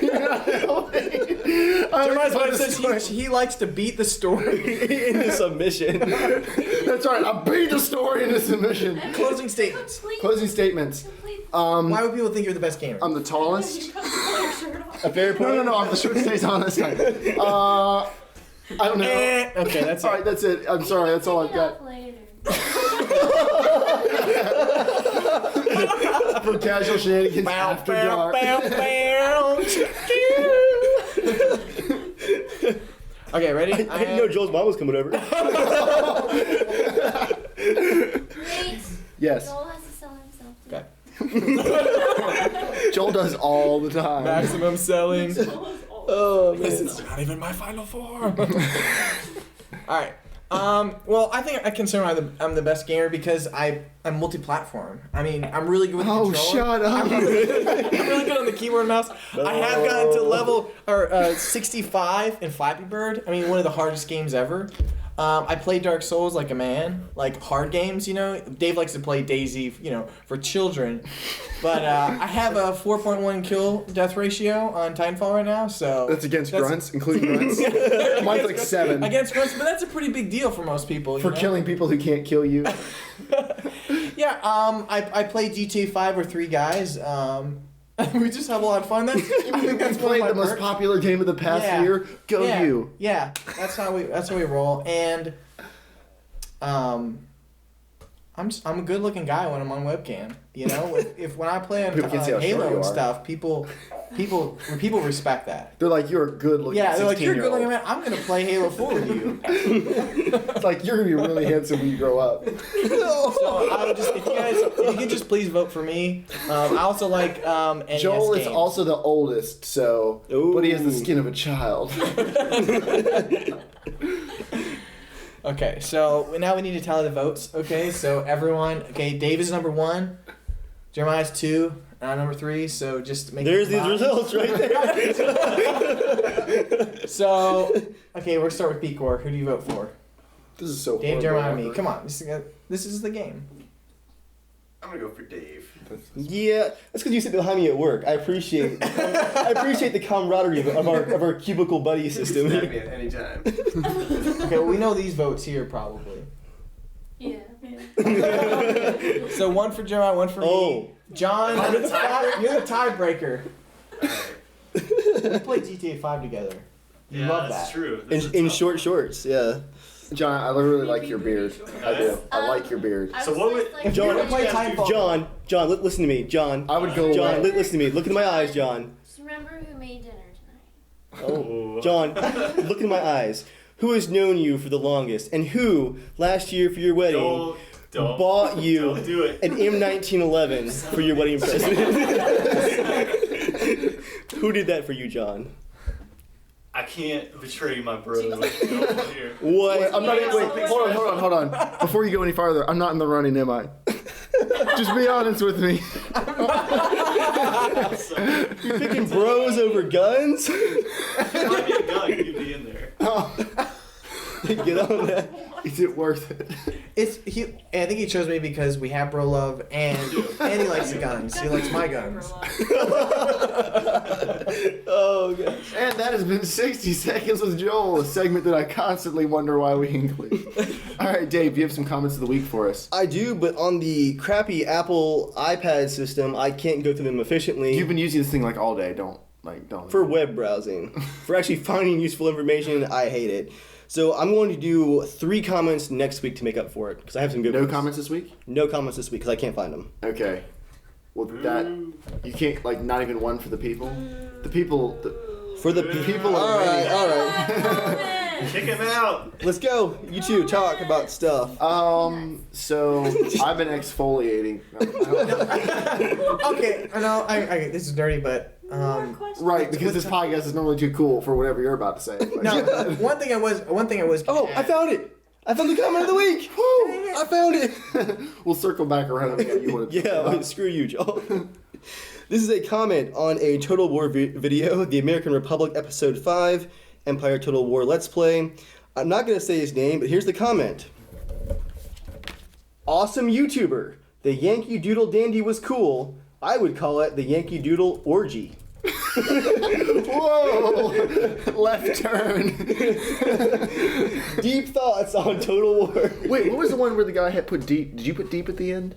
You're not helping.
Jeremiah's wife says he likes to beat the story.
Into submission.
That's right. I beat the story into submission.
Closing statements.
Closing statements.
Why would people think you're the best gamer?
I'm the tallest.
A fair point.
No. I'm the shirt stays on this time. I don't know.
Okay, that's
All
it.
right, that's it. I'm sorry. That's all I've got.
Later.
For Casual Shenanigans After Dark.
Okay, ready?
I didn't know Joel's mom was coming over.
Wait.
Yes.
Joel has to sell himself.
Okay.
Joel does all the time.
Maximum selling.
Oh, man.
This is not even my final form. All right. Well, I think I consider I'm the best gamer because I'm multi-platform. I mean, I'm really good with the
Oh,
controller.
shut up.
I'm really good on the keyboard and mouse. I have gotten to level 65 in Flappy Bird. I mean, one of the hardest games ever. I play Dark Souls like a man, like hard games, you know. Dave likes to play Daisy, you know, for children. But I have a 4.1 kill death ratio on Titanfall right now, so...
That's against grunts, including grunts. Mine's like 7.
Against grunts, but that's a pretty big deal for most people.
For
you know?
killing people who can't kill you.
Yeah, Yeah, I played GTA 5 with 3 guys. We just have a lot of fun. I think that's
You
one of
played
my
the most
perks.
popular game of the past
Yeah.
year. Go
yeah.
you.
Yeah, that's how we roll. And I'm a good looking guy when I'm on webcam. You know, when I play on
People can see how short
Halo
you
and
are.
stuff, people respect that.
They're like, you're a good looking.
Yeah, they're like, you're a good looking
16-year-old.
man. I'm gonna play Halo 4 with you.
It's like you're gonna be really handsome when you grow up.
So I would just, if you could just please vote for me. I also like NES
Joel is
games.
also the oldest, so but he has the skin of a child.
Okay, so now we need to tally the votes. Okay, so everyone. Okay, Dave is number 1. Jeremiah's 2. And I'm number 3. So just make.
There's
it
these
combined.
results right there.
So okay, we'll start with Pecor. Who do you vote for?
This is so.
Dave,
horribly
Jeremiah, and me.
awkward.
Come on, this is the game.
I'm gonna go for Dave.
Yeah, that's because you sit behind me at work. I appreciate the camaraderie of our cubicle buddy system.
Snap me at any time.
Okay, well, we know these votes here probably.
Yeah.
So 1 for Jeremiah, 1 for
Oh.
me. John, you're the tiebreaker. We played GTA 5 together. You
Yeah,
love
that's
that.
true. This is
In
tough.
short shorts, yeah.
John, I really like your beard. I do. I like your beard.
I
So
was
what
always
would-
like,
If
John,
you're gonna play Titanfall,
John, listen to me, John.
I would go
John,
away.
listen to me. Look into my eyes, John.
Just remember who made dinner tonight.
Oh, John, look in my eyes. Who has known you for the longest, and who last year for your wedding
Don't
bought you
Don't do it.
an M1911 for your wedding present? Who did that for you, John?
I can't betray my bro. Here.
What?
Wait, I'm not.
Yeah,
Wait,
so
hold on. Before you go any farther, I'm not in the running, am I? Just be honest with me.
You're picking bros over guns?
If I be a gun, you'd be in there.
Get on that.
Is it worth it?
I think he chose me because we have bro love and he likes the guns. He likes my guns.
Oh, God.
And that has been 60 Seconds with Joel, a segment that I constantly wonder why we include. All right, Dave, you have some comments of the week for us.
I do, but on the crappy Apple iPad system, I can't go through them efficiently.
You've been using this thing like all day. Don't.
For web browsing. For actually finding useful information, I hate it. So I'm going to do 3 comments next week to make up for it, because I have some good
No
ones.
comments this week?
No comments this week, because I can't find them.
Okay. Well, that you can't not even one for the people. The people.
For the
people
All
are
right,
ready.
all right.
Kick him out.
Let's go. You two talk about stuff.
So I've been exfoliating.
Okay, I know. I this is dirty, but
Right, because this podcast is normally too cool for whatever you're about to say.
no. One thing I was.
Oh, I found it. I found the comment of the week. Woo! I found it.
We'll circle back around again. You want to?
Yeah, well, screw you, Joel. This is a comment on a Total War video, The American Republic Episode 5, Empire Total War Let's Play. I'm not going to say his name, but here's the comment. Awesome YouTuber. The Yankee Doodle Dandy was cool. I would call it the Yankee Doodle Orgy.
Whoa! Left turn.
Deep thoughts on Total War.
Wait, what was the one where the guy had put deep? Did you put deep at the end?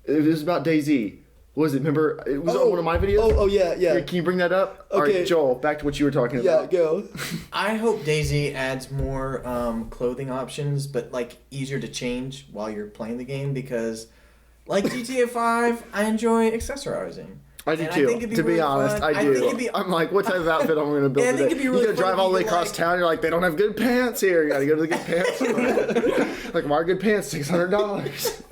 It was about DayZ. What was it? Remember? It was on one of my videos.
Oh, yeah.
Here, can you bring that up? All
Okay.
right, Joel, back to what you were talking
Yeah,
about.
go.
I hope DayZ adds more clothing options, but like easier to change while you're playing the game because, like GTA 5, I enjoy accessorizing.
I do
And I
too.
think it'd be
To be
really
honest,
fun.
I
I
do.
think it'd be-
I'm like, what type of outfit am I going to build
Yeah, I think
today?
it'd be really
you gotta drive
fun
all the way
if you,
across
like-
town. You're like, they don't have good pants here. You gotta go to the good pants store. Like, why are good pants $600?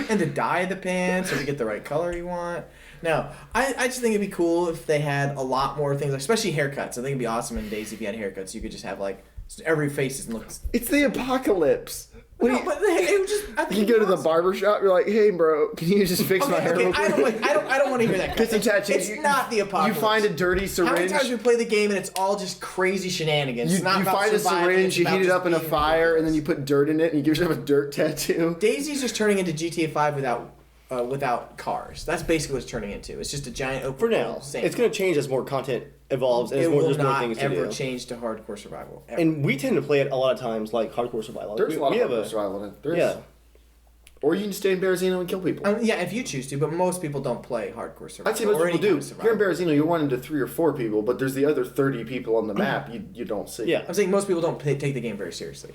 And to dye the pants or to get the right color you want. No, I just think it'd be cool if they had a lot more things, especially haircuts. I think it'd be awesome in Days if you had haircuts. You could just have like every face looks.
It's the apocalypse. What do
No,
you,
but it would just. I think
you
it'd
go
be
to the
awesome.
barber shop. You're like, hey, bro, can you just fix my hair
Okay,
real quick?
I don't want to hear that.
Get some tattoos.
It's not the apocalypse.
You find a dirty
How many
syringe.
times we play the game and it's all just crazy shenanigans?
You
It's not about
find a
surviving,
syringe,
it's
you
about
heat it
just
up in a
being
fire, and then
ridiculous.
you put dirt in it, and you give yourself a dirt tattoo.
Daisy's just turning into GTA 5 without cars. That's basically what it's turning into. It's just a giant open
For now.
world sandbox.
It's going to change as more content evolves and as
It
more,
will
there's more
not
things to
ever
do.
change to hardcore survival. Ever.
And we tend to play it a lot of times like hardcore survival.
There's a lot
we
of
have
survival in it. There is.
Yeah.
Or you can stay in Berezino and kill people.
Yeah, if you choose to, but most people don't play hardcore survival.
I'd say most
or any
people
kind
do.
of
Here in
survival.
Berezino, you'll run into 3 or 4 people, but there's the other 30 people on the map you don't see.
Yeah.
I'm saying most people don't take the game very seriously.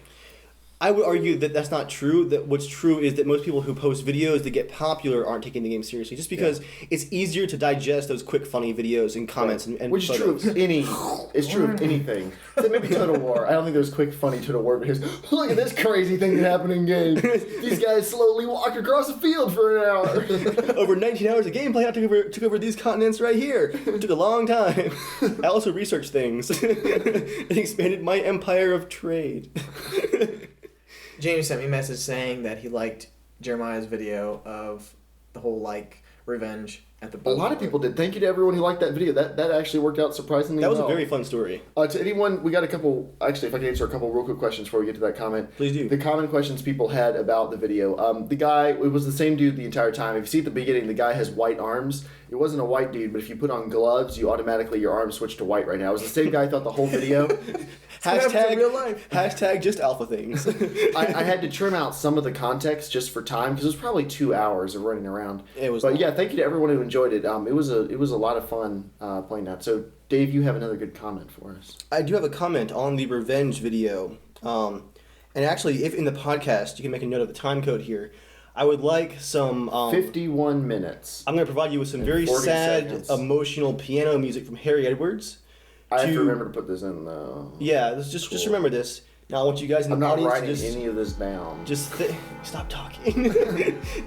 I would argue that that's not true. That what's true is that most people who post videos that get popular aren't taking the game seriously, just because it's easier to digest those quick, funny videos and comments and
Which is true
photos.
of anything. So maybe Total War. I don't think there's quick, funny Total War videos. Look at this crazy thing that happened in game. These guys slowly walked across a field for an hour.
Over 19 hours of gameplay, I took over these continents right here. It took a long time. I also researched things and expanded my empire of trade.
James sent me a message saying that he liked Jeremiah's video of the whole revenge at the
A
boat.
lot of people did. Thank you to everyone who liked that video. That actually worked out surprisingly
That was
well.
a very fun story.
To anyone, we got a couple. Actually, if I can answer a couple real quick questions before we get to that comment.
Please do.
The common questions people had about the video. The guy, it was the same dude the entire time. If you see at the beginning, the guy has white arms. It wasn't a white dude, but if you put on gloves, you automatically, your arms switch to white right now. It was the same guy throughout the whole video.
Hashtag
real life.
Hashtag just alpha things.
I had to trim out some of the context just for time because it was probably 2 hours of running around.
It was
But
long.
yeah, thank you to everyone who enjoyed it. It was a lot of fun playing that. So Dave, you have another good comment for us.
I do have a comment on the revenge video. And actually, if in the podcast, you can make a note of the time code here. I would like some...
51 minutes.
I'm going to provide you with some
And
very
40
sad,
seconds.
emotional piano music from Harry Edwards.
I have
to-
to remember to put this in though.
Yeah, just
Cool.
remember this. Now I want you guys in the
I'm not
audience
writing
to just...
any of this down.
Stop talking.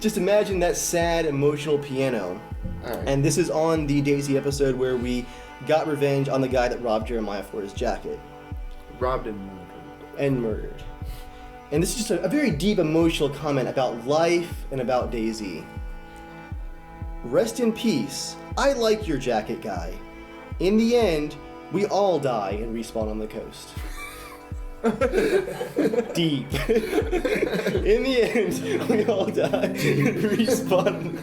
Just imagine that sad, emotional piano.
All right.
And this is on the Daisy episode where we got revenge on the guy that robbed Jeremiah for his jacket.
Robbed and murdered.
And murdered. And this is just a very deep emotional comment about life and about Daisy. Rest in peace. I like your jacket, guy. In the end, we all die and respawn on the coast. Deep. In the end, we all die and respawn on the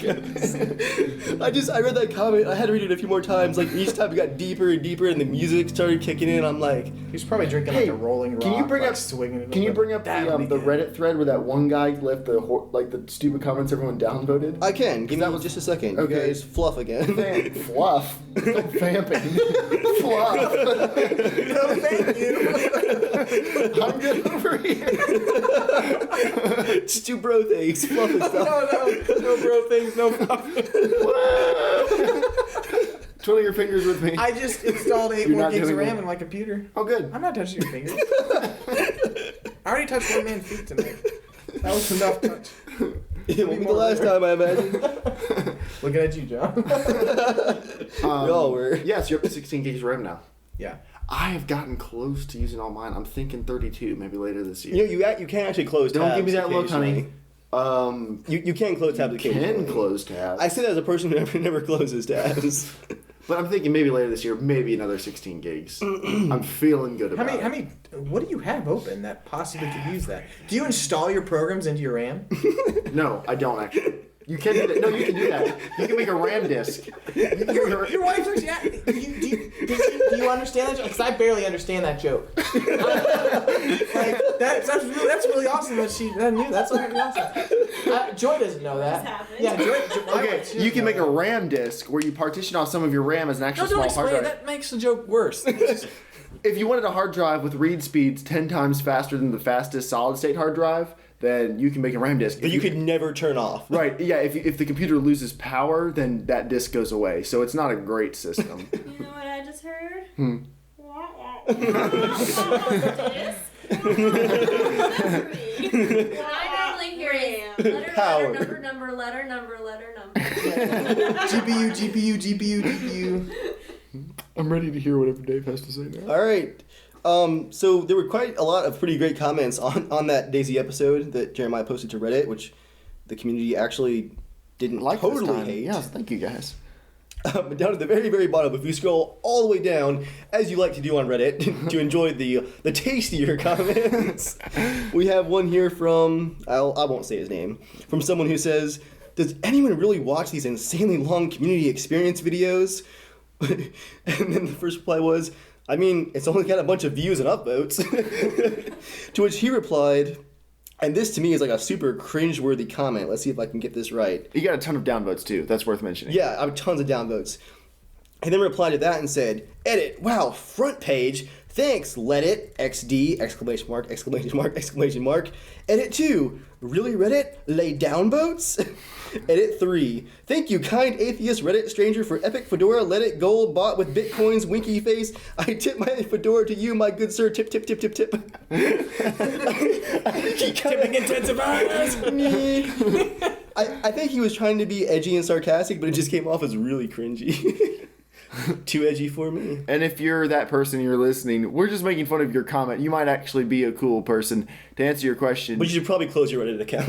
coast. I read that comment. I had to read it a few more times. Like each time it got deeper and deeper, and the music started kicking in. I'm like,
He's probably drinking
Hey,
a Rolling Rock.
can you bring up-
swinging it
Can you
over.
bring up
That'll be
the
good.
Reddit thread where that one guy left the stupid comments everyone downvoted?
I can. Give
That
me
was-
just a second.
okay.
You guys fluff again.
Fluff. Vamping. Fluff.
No, thank you.
I'm good over here.
Just two bro things. Fluff and stuff.
No bro things, no fluff.
Twiddle your fingers with me.
I just installed 8
You're
more
not
gigs of
doing
RAM
that.
in my computer.
Oh, good.
I'm not touching your fingers. I already touched one man's feet tonight. That was enough touch.
It won't be the last time, I imagine.
Looking at you, John.
We all were.
Yes, you're up to 16 gigs of RAM now.
Yeah.
I have gotten close to using all mine. I'm thinking 32, maybe later this year.
You know, you can actually close tabs.
Don't give me that look, honey.
occasionally. You can close tabs
You
occasionally.
can close tabs.
I say that as a person who never closes tabs.
But I'm thinking maybe later this year, maybe another 16 gigs. I'm feeling good
How
about it.
many, what do you have open that possibly could use that? Do you install your programs into your RAM?
No, I don't actually. You can do that. No, you can do that. You can make a RAM disk.
Your wife's like, yeah. Do you understand that joke? Because I barely understand that joke. Like that's really awesome that she knew. That's really awesome. Joy doesn't know that.
What's happening?
Yeah, Joy.
Okay, you can make a RAM disk where you partition off some of your RAM as an actual
No, don't
small hard
explain.
drive.
That makes the joke worse.
If you wanted a hard drive with read speeds 10 times faster than the fastest solid state hard drive, then you can make a RAM disk.
But you could never turn off.
Right, yeah, if the computer loses power, then that disk goes away. So it's not a great system.
You know what I just heard? What I normally hear is letter,
Power.
letter, number.
GPU.
I'm ready to hear whatever Dave has to say now.
All right. So there were quite a lot of pretty great comments on that Daisy episode that Jeremiah posted to Reddit, which the community actually didn't totally hate.
Yes, thank you guys.
But down at the very, very bottom, if you scroll all the way down, as you like to do on Reddit, to enjoy the tastier comments, we have one here from, I won't say his name, from someone who says, does anyone really watch these insanely long community experience videos? And then the first reply was, I mean, it's only got a bunch of views and upvotes. To which he replied, And this to me is like a super cringeworthy comment. Let's see if I can get this right.
You got a ton of downvotes too. That's worth mentioning.
Yeah, I have tons of downvotes. He then replied to that and said, "Edit, wow, front page. Thanks, Reddit, XD, exclamation mark, exclamation mark, exclamation mark. Edit 2, really Reddit, lay down boats? Edit 3, thank you, kind atheist Reddit stranger for epic fedora, let it gold bought with bitcoins, winky face. I tip my fedora to you, my good sir, tip, tip, tip, tip, tip."
Tipping intensifiers.
I think he was trying to be edgy and sarcastic, but it just came off as really cringy. Too edgy for me.
And if you're that person, you're listening, we're just making fun of your comment. You might actually be a cool person. To answer your question,
But you should probably close your Reddit account.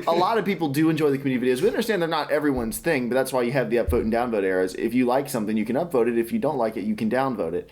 a lot of people do enjoy the community videos. We understand they're not everyone's thing, but that's why you have the upvote and downvote eras. If you like something, you can upvote it. If you don't like it, you can downvote it.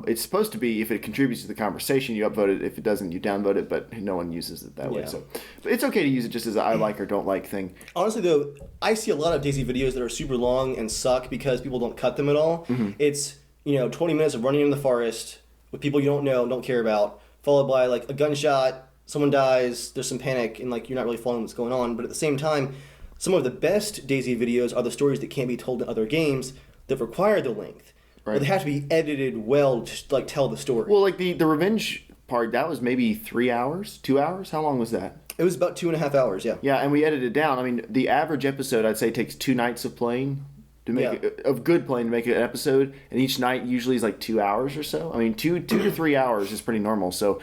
It's supposed to be, if it contributes to the conversation, you upvote it. If it doesn't, you downvote it, but no one uses it that way.
Yeah.
So but it's okay to use it just as a I like or don't like thing.
Honestly, though, I see a lot of DayZ videos that are super long and suck because people don't cut them at all.
Mm-hmm.
It's, 20 minutes of running in the forest with people you don't know, don't care about, followed by, like, a gunshot, someone dies, there's some panic, and, like, you're not really following what's going on. But at the same time, some of the best DayZ videos are the stories that can't be told in other games that require the length.
Right.
Or they have to be edited well to, like, tell the story.
Well, like the revenge part, that was maybe 3 hours, 2 hours? How long was that?
It was about 2.5 hours, yeah.
Yeah, and we edited it down. I mean, the average episode, I'd say, takes 2 nights of playing to make it, of good playing to make it an episode, and each night usually is like 2 hours or so. I mean, 2 to 3 hours is pretty normal. So,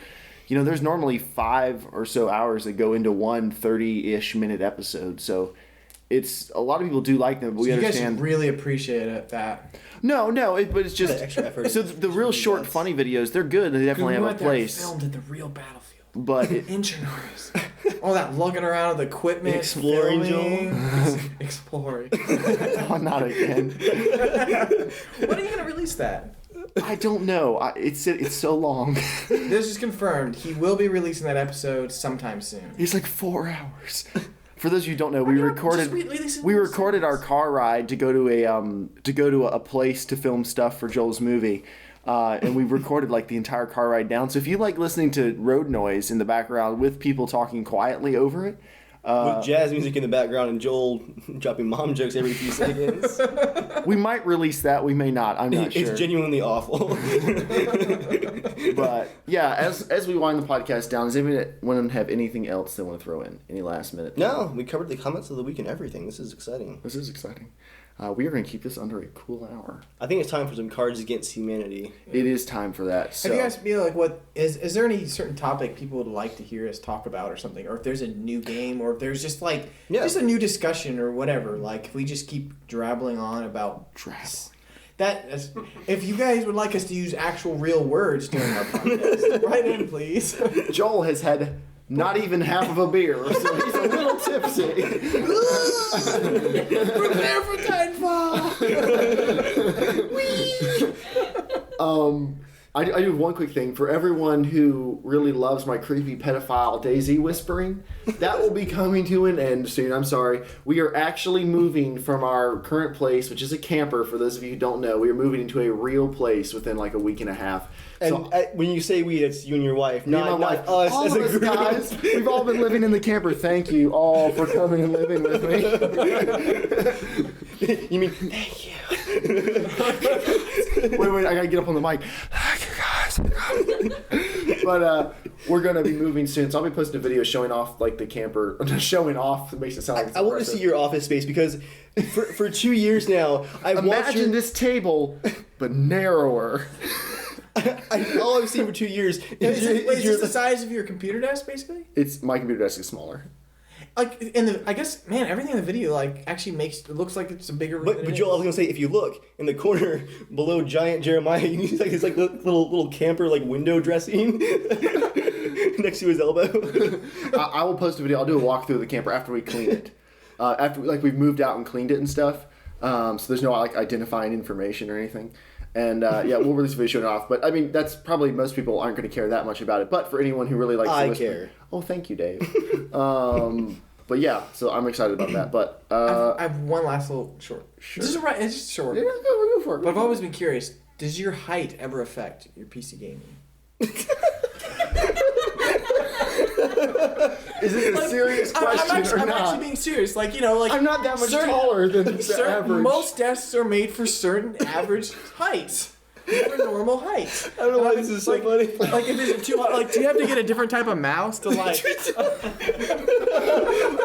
there's normally 5 or so hours that go into one 30-ish minute episode. So, it's a lot of people do like them, but we understand.
You guys really appreciate it. That
No, but it's just
extra effort.
So the real short, funny videos, they're good. And they definitely have a place.
Filmed at the real battlefield.
But
Engineers. All that lugging around with equipment,
Exploring,
filming, exploring.
oh, not again.
When are you gonna release that?
I don't know. It's so long.
This is confirmed. He will be releasing that episode sometime soon.
It's like 4 hours. For those of you who don't know, we recorded our car ride to go to a place to film stuff for Joel's movie. And we recorded like the entire car ride down. So if you like listening to road noise in the background with people talking quietly over it,
with jazz music in the background and Joel dropping mom jokes every few seconds.
We might release that. We may not. I'm not sure.
It's genuinely awful.
But yeah, as we wind the podcast down, does anyone have anything else they want to throw in? Any last minute?
No, we covered the comments of the week and everything. This is exciting.
This is exciting. We are going to keep this under a cool hour.
I think it's time for some Cards Against Humanity.
It is time for that. So.
Have you guys feel like what is there any certain topic people would like to hear us talk about or something, or if there's a new game, or if there's just like just a new discussion or whatever? Like if we just keep drabbling on about if you guys would like us to use actual real words during our podcast, write in please.
Joel has had not even half of a beer, so he's a little tipsy.
Prepare for Titanfall.
I do one quick thing. For everyone who really loves my creepy pedophile DayZ whispering, that will be coming to an end soon. I'm sorry. We are actually moving from our current place, which is a camper, for those of you who don't know. We are moving into a real place within like a week and a half.
And when you say we, it's you and your wife, not us
all
as
of
a
us
group.
guys. We've all been living in the camper. Thank you all for coming and living with me.
You mean, thank you.
Wait, I gotta get up on the mic. Thank you guys. But we're gonna be moving soon, so I'll be posting a video showing off like the camper. Showing off makes it sound like it's
I want to see your office space because for 2 years now, I've watched
this table, but narrower.
all I've seen for 2 years
Is it the size of your computer desk, basically?
It's my computer desk is smaller.
Like I guess, man, everything in the video like actually it looks like it's a bigger room.
But Joel, I was gonna say, if you look in the corner below giant Jeremiah, you see like this like little camper like window dressing next to his elbow.
I will post a video. I'll do a walkthrough of the camper after we clean it. After we've moved out and cleaned it and stuff. So there's no like identifying information or anything. And we'll release a video showing it off. But I mean, that's probably most people aren't going to care that much about it. But for anyone who really likes to whisper,
care.
Oh, thank you, Dave. But yeah, so I'm excited about that. But
I have one last little short.
Sure.
This is right. It's just short.
Yeah, go for it.
But I've always been curious. Does your height ever affect your PC gaming?
Is it a serious question
I'm
or not?
actually being serious. Like, you know, like
I'm not that much taller than the average.
Most desks are made for certain average heights. For normal heights.
I don't know why this is so funny.
Like, if it's too hot, like, do you have to get a different type of mouse to like?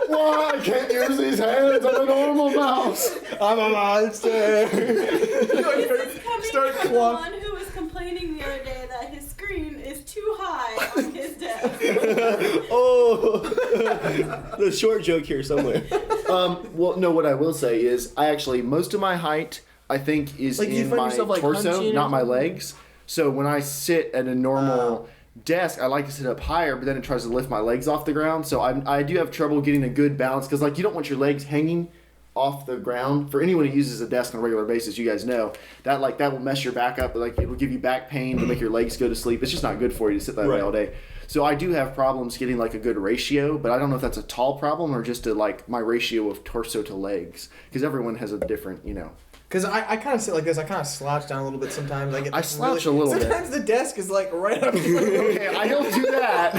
Why I can't use these hands on a normal mouse?
I'm a monster.
Start
the
claw.
one who was complaining the other day that his screen is too high on his desk.
Oh, the short joke here somewhere.
Well, no. What I will say is, I actually most of my height, I think, is
Like, do you
in
find
my
yourself, like,
torso,
hunching or
not my
something?
legs. So when I sit at a normal desk, I like to sit up higher, but then it tries to lift my legs off the ground. So I do have trouble getting a good balance because, like, you don't want your legs hanging off the ground. For anyone who uses a desk on a regular basis, you guys know that that will mess your back up. Like, it will give you back pain, it'll make your legs go to sleep. It's just not good for you to sit that way all day. So I do have problems getting like a good ratio, but I don't know if that's a tall problem or just my ratio of torso to legs, because everyone has a different,
Because I kind of sit like this. I kind of slouch down a little bit sometimes.
I slouch a little bit.
Sometimes the desk is like right up.
Okay, I don't do that.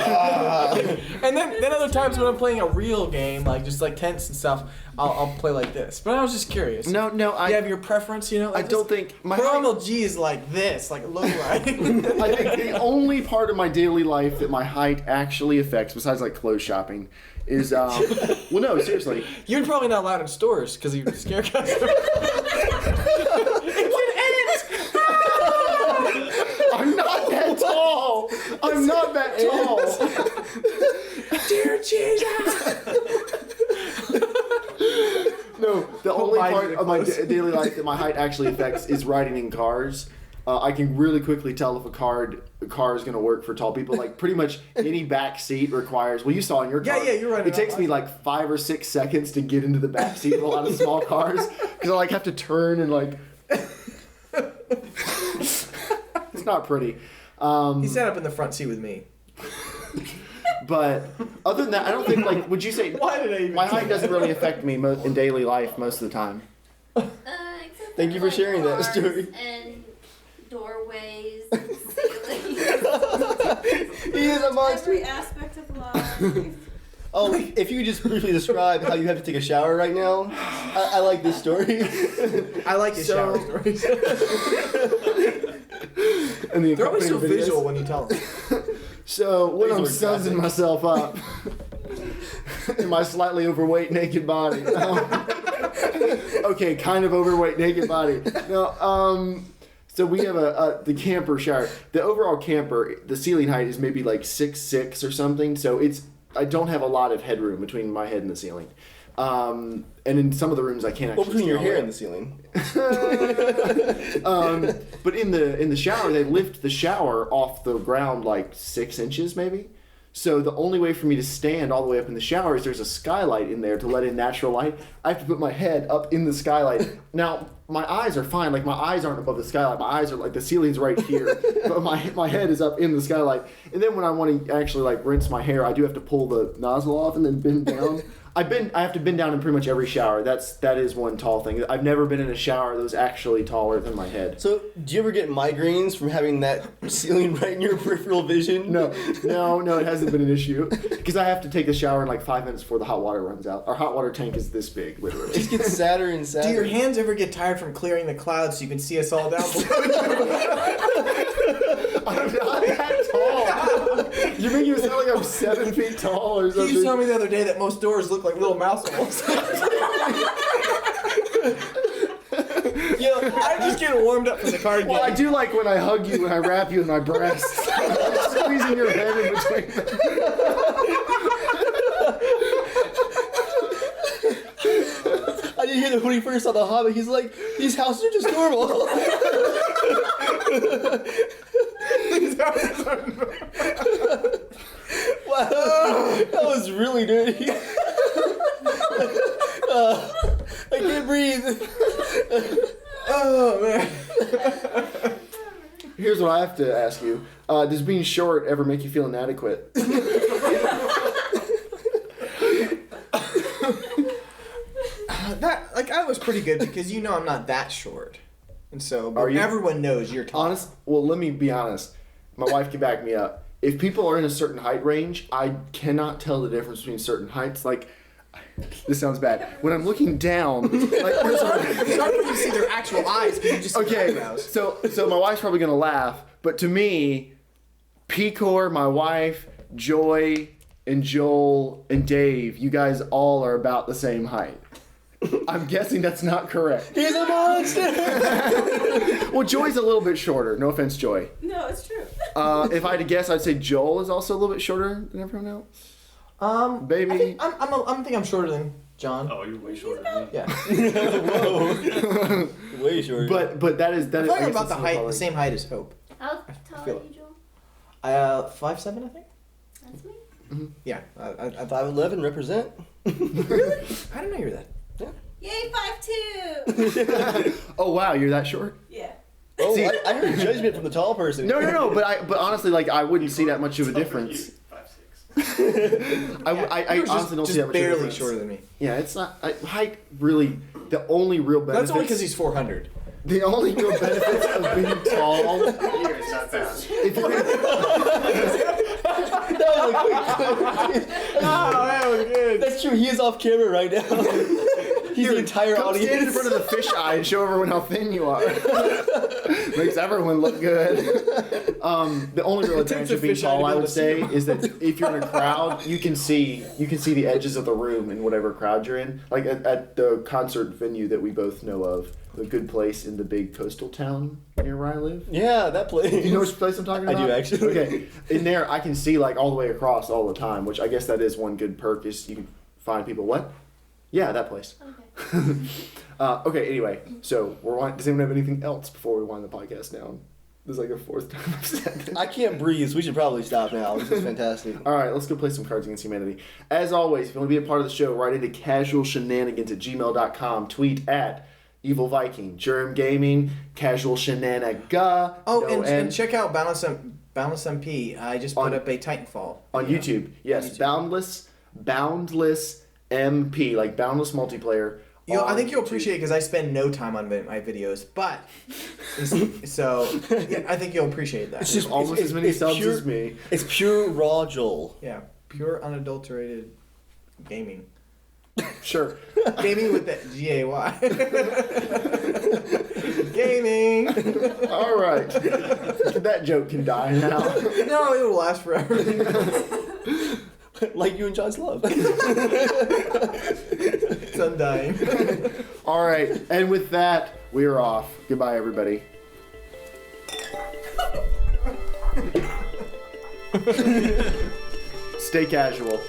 And then other times when I'm playing a real game, like just like tents and stuff, I'll play like this. But I was just curious.
No,
You have your preference, Like
I don't think my
Normal G is like this, like low right.
I think the only part of my daily life that my height actually affects, besides like clothes shopping, is well, no, seriously.
You're probably not allowed in stores because you scare customers.
I'm not that tall. I'm not that tall.
Dear Jesus.
No, the only
Why
part
is it
of my
close?
daily life that my height actually affects is riding in cars. I can really quickly tell if a car is going to work for tall people. Like, pretty much any back seat requires. Well, you saw in your car.
Yeah, you're right.
It takes me like 5 or 6 seconds to get into the back seat of a lot of small cars because I have to turn and it's not pretty.
He sat up in the front seat with me.
But other than that, I don't think would you say
Why did I even
my height doesn't really affect me in daily life most of the time.
Except
Thank you for sharing that
cars
story.
And doorways, and ceilings.
He is a monster.
Every aspect of life.
Oh, if you could just briefly describe how you have to take a shower right now, I like this story.
I like his shower stories.
And the
They're always so
accompanying videos.
visual when you tell them.
So when
These
I'm
were
suzzing
classic.
myself up in my slightly overweight naked body. Okay, kind of overweight naked body. No, so we have the camper shower. The overall camper, the ceiling height is maybe like 6'6" or something. So I don't have a lot of headroom between my head and the ceiling. And in some of the rooms I can't actually.
What between your
see all
hair
the
and the ceiling?
But in the shower, they lift the shower off the ground like 6 inches maybe. So the only way for me to stand all the way up in the shower is there's a skylight in there to let in natural light. I have to put my head up in the skylight. Now, my eyes are fine. Like, my eyes aren't above the skylight. My eyes are like, the ceiling's right here. But my head is up in the skylight. And then when I want to actually rinse my hair, I do have to pull the nozzle off and then bend down. I have to bend down in pretty much every shower. That is one tall thing. I've never been in a shower that was actually taller than my head.
So, do you ever get migraines from having that ceiling right in your peripheral vision?
No, it hasn't been an issue. Because I have to take a shower in like 5 minutes before the hot water runs out. Our hot water tank is this big,
It
literally.
just gets sadder and sadder.
Do your hands ever get tired from clearing the clouds so you can see us all down below you?
I'm not that tall. You make it sound like I'm 7 feet tall or something.
You told me the other day that most doors look like little mouse holes. Yo, I'm just getting warmed up for the card game.
Well, I do like when I hug you and I wrap you in my breasts. Squeezing your head in between them.
I didn't hear that when he first saw The Hobbit. He's like, these houses are just normal. Wow, that was really dirty. I can't breathe.
Oh, man.
Here's what I have to ask you. Does being short ever make you feel inadequate?
I was pretty good because I'm not that short. And so,
Are you?
everyone knows you're tall.
Well, let me be honest. My wife can back me up. if people are in a certain height range, I cannot tell the difference between certain heights. Like, this sounds bad. When I'm looking down, like,
It's hard for you to see their actual eyes because you just see their
okay,
eyebrows.
so my wife's probably gonna laugh, but to me, Pecor, my wife, Joy, and Joel, and Dave, you guys all are about the same height. I'm guessing that's not correct.
He's a monster!
Well, Joy's a little bit shorter. No offense, Joy.
No, it's true.
If I had to guess, I'd say Joel is also a little bit shorter than everyone else. Baby.
I think I'm shorter than John.
Oh, you're way shorter than me.
Yeah.
Whoa. Way shorter.
But that is
I
I
feel like
guess
I'm about
that's
the
no
the same height as Hope.
How tall
feel
are
it.
you, Joel?
5'7", I think.
That's me.
Yeah.
I 5'11" represent.
Really? I didn't know you were that.
Yay, 5'2".
Oh wow, you're that short?
Yeah.
Oh,
See-
I heard judgment from the tall person.
No. But honestly, like I wouldn't see that much of a difference.
5'6".
I
You were
honestly don't
just
see that much of a
barely
difference.
shorter than me.
Yeah, it's not height really. The only real benefit.
That's only because he's 400.
The only real benefits of being tall.
Here, it's not bad.
If you're
That was good.
That's true. He is off camera right now. He's the entire
come
audience.
stand in front of the fisheye and show everyone how thin you are. Makes everyone look good. The only real
takes
advantage
a
of being
fisheye to
tall,
be
I
able
would
to see
say,
them.
is that if you're in a crowd, you can see the edges of the room in whatever crowd you're in. Like at the concert venue that we both know of, a good place in the big coastal town near where I live.
Yeah, that place.
You know which place I'm talking
I
about?
do, actually.
Okay, in there I can see like all the way across all the time, which I guess that is one good perk is you can find people. What? Yeah, that place.
Okay.
Okay. Anyway, so does anyone have anything else before we wind the podcast down? This is like the fourth time I've said this.
I can't breathe, so we should probably stop now. This is fantastic.
All right, let's go play some Cards Against Humanity. As always, if you want to be a part of the show, write into casualshenanigans@gmail.com. Tweet at Evil Viking, JERMgaming, Casual Shenaniga.
Oh,
no
and
N.
check out Boundless MP. I just put
On-
up a Titanfall.
On
video.
YouTube. Yes,
YouTube.
Boundless MP, like Boundless Multiplayer.
I
on
think you'll
YouTube.
appreciate it because I spend no time on my videos, but so yeah, I think you'll appreciate that.
It's just
Almost as many subs
pure,
as me.
It's pure raw Joel.
Yeah, pure unadulterated gaming.
Sure.
Gaming with the GAY. Gaming.
All right. That joke can die now.
No, it will last forever.
Like you and John's love.
It's undying.
All right. And with that, we are off. Goodbye, everybody. Stay casual.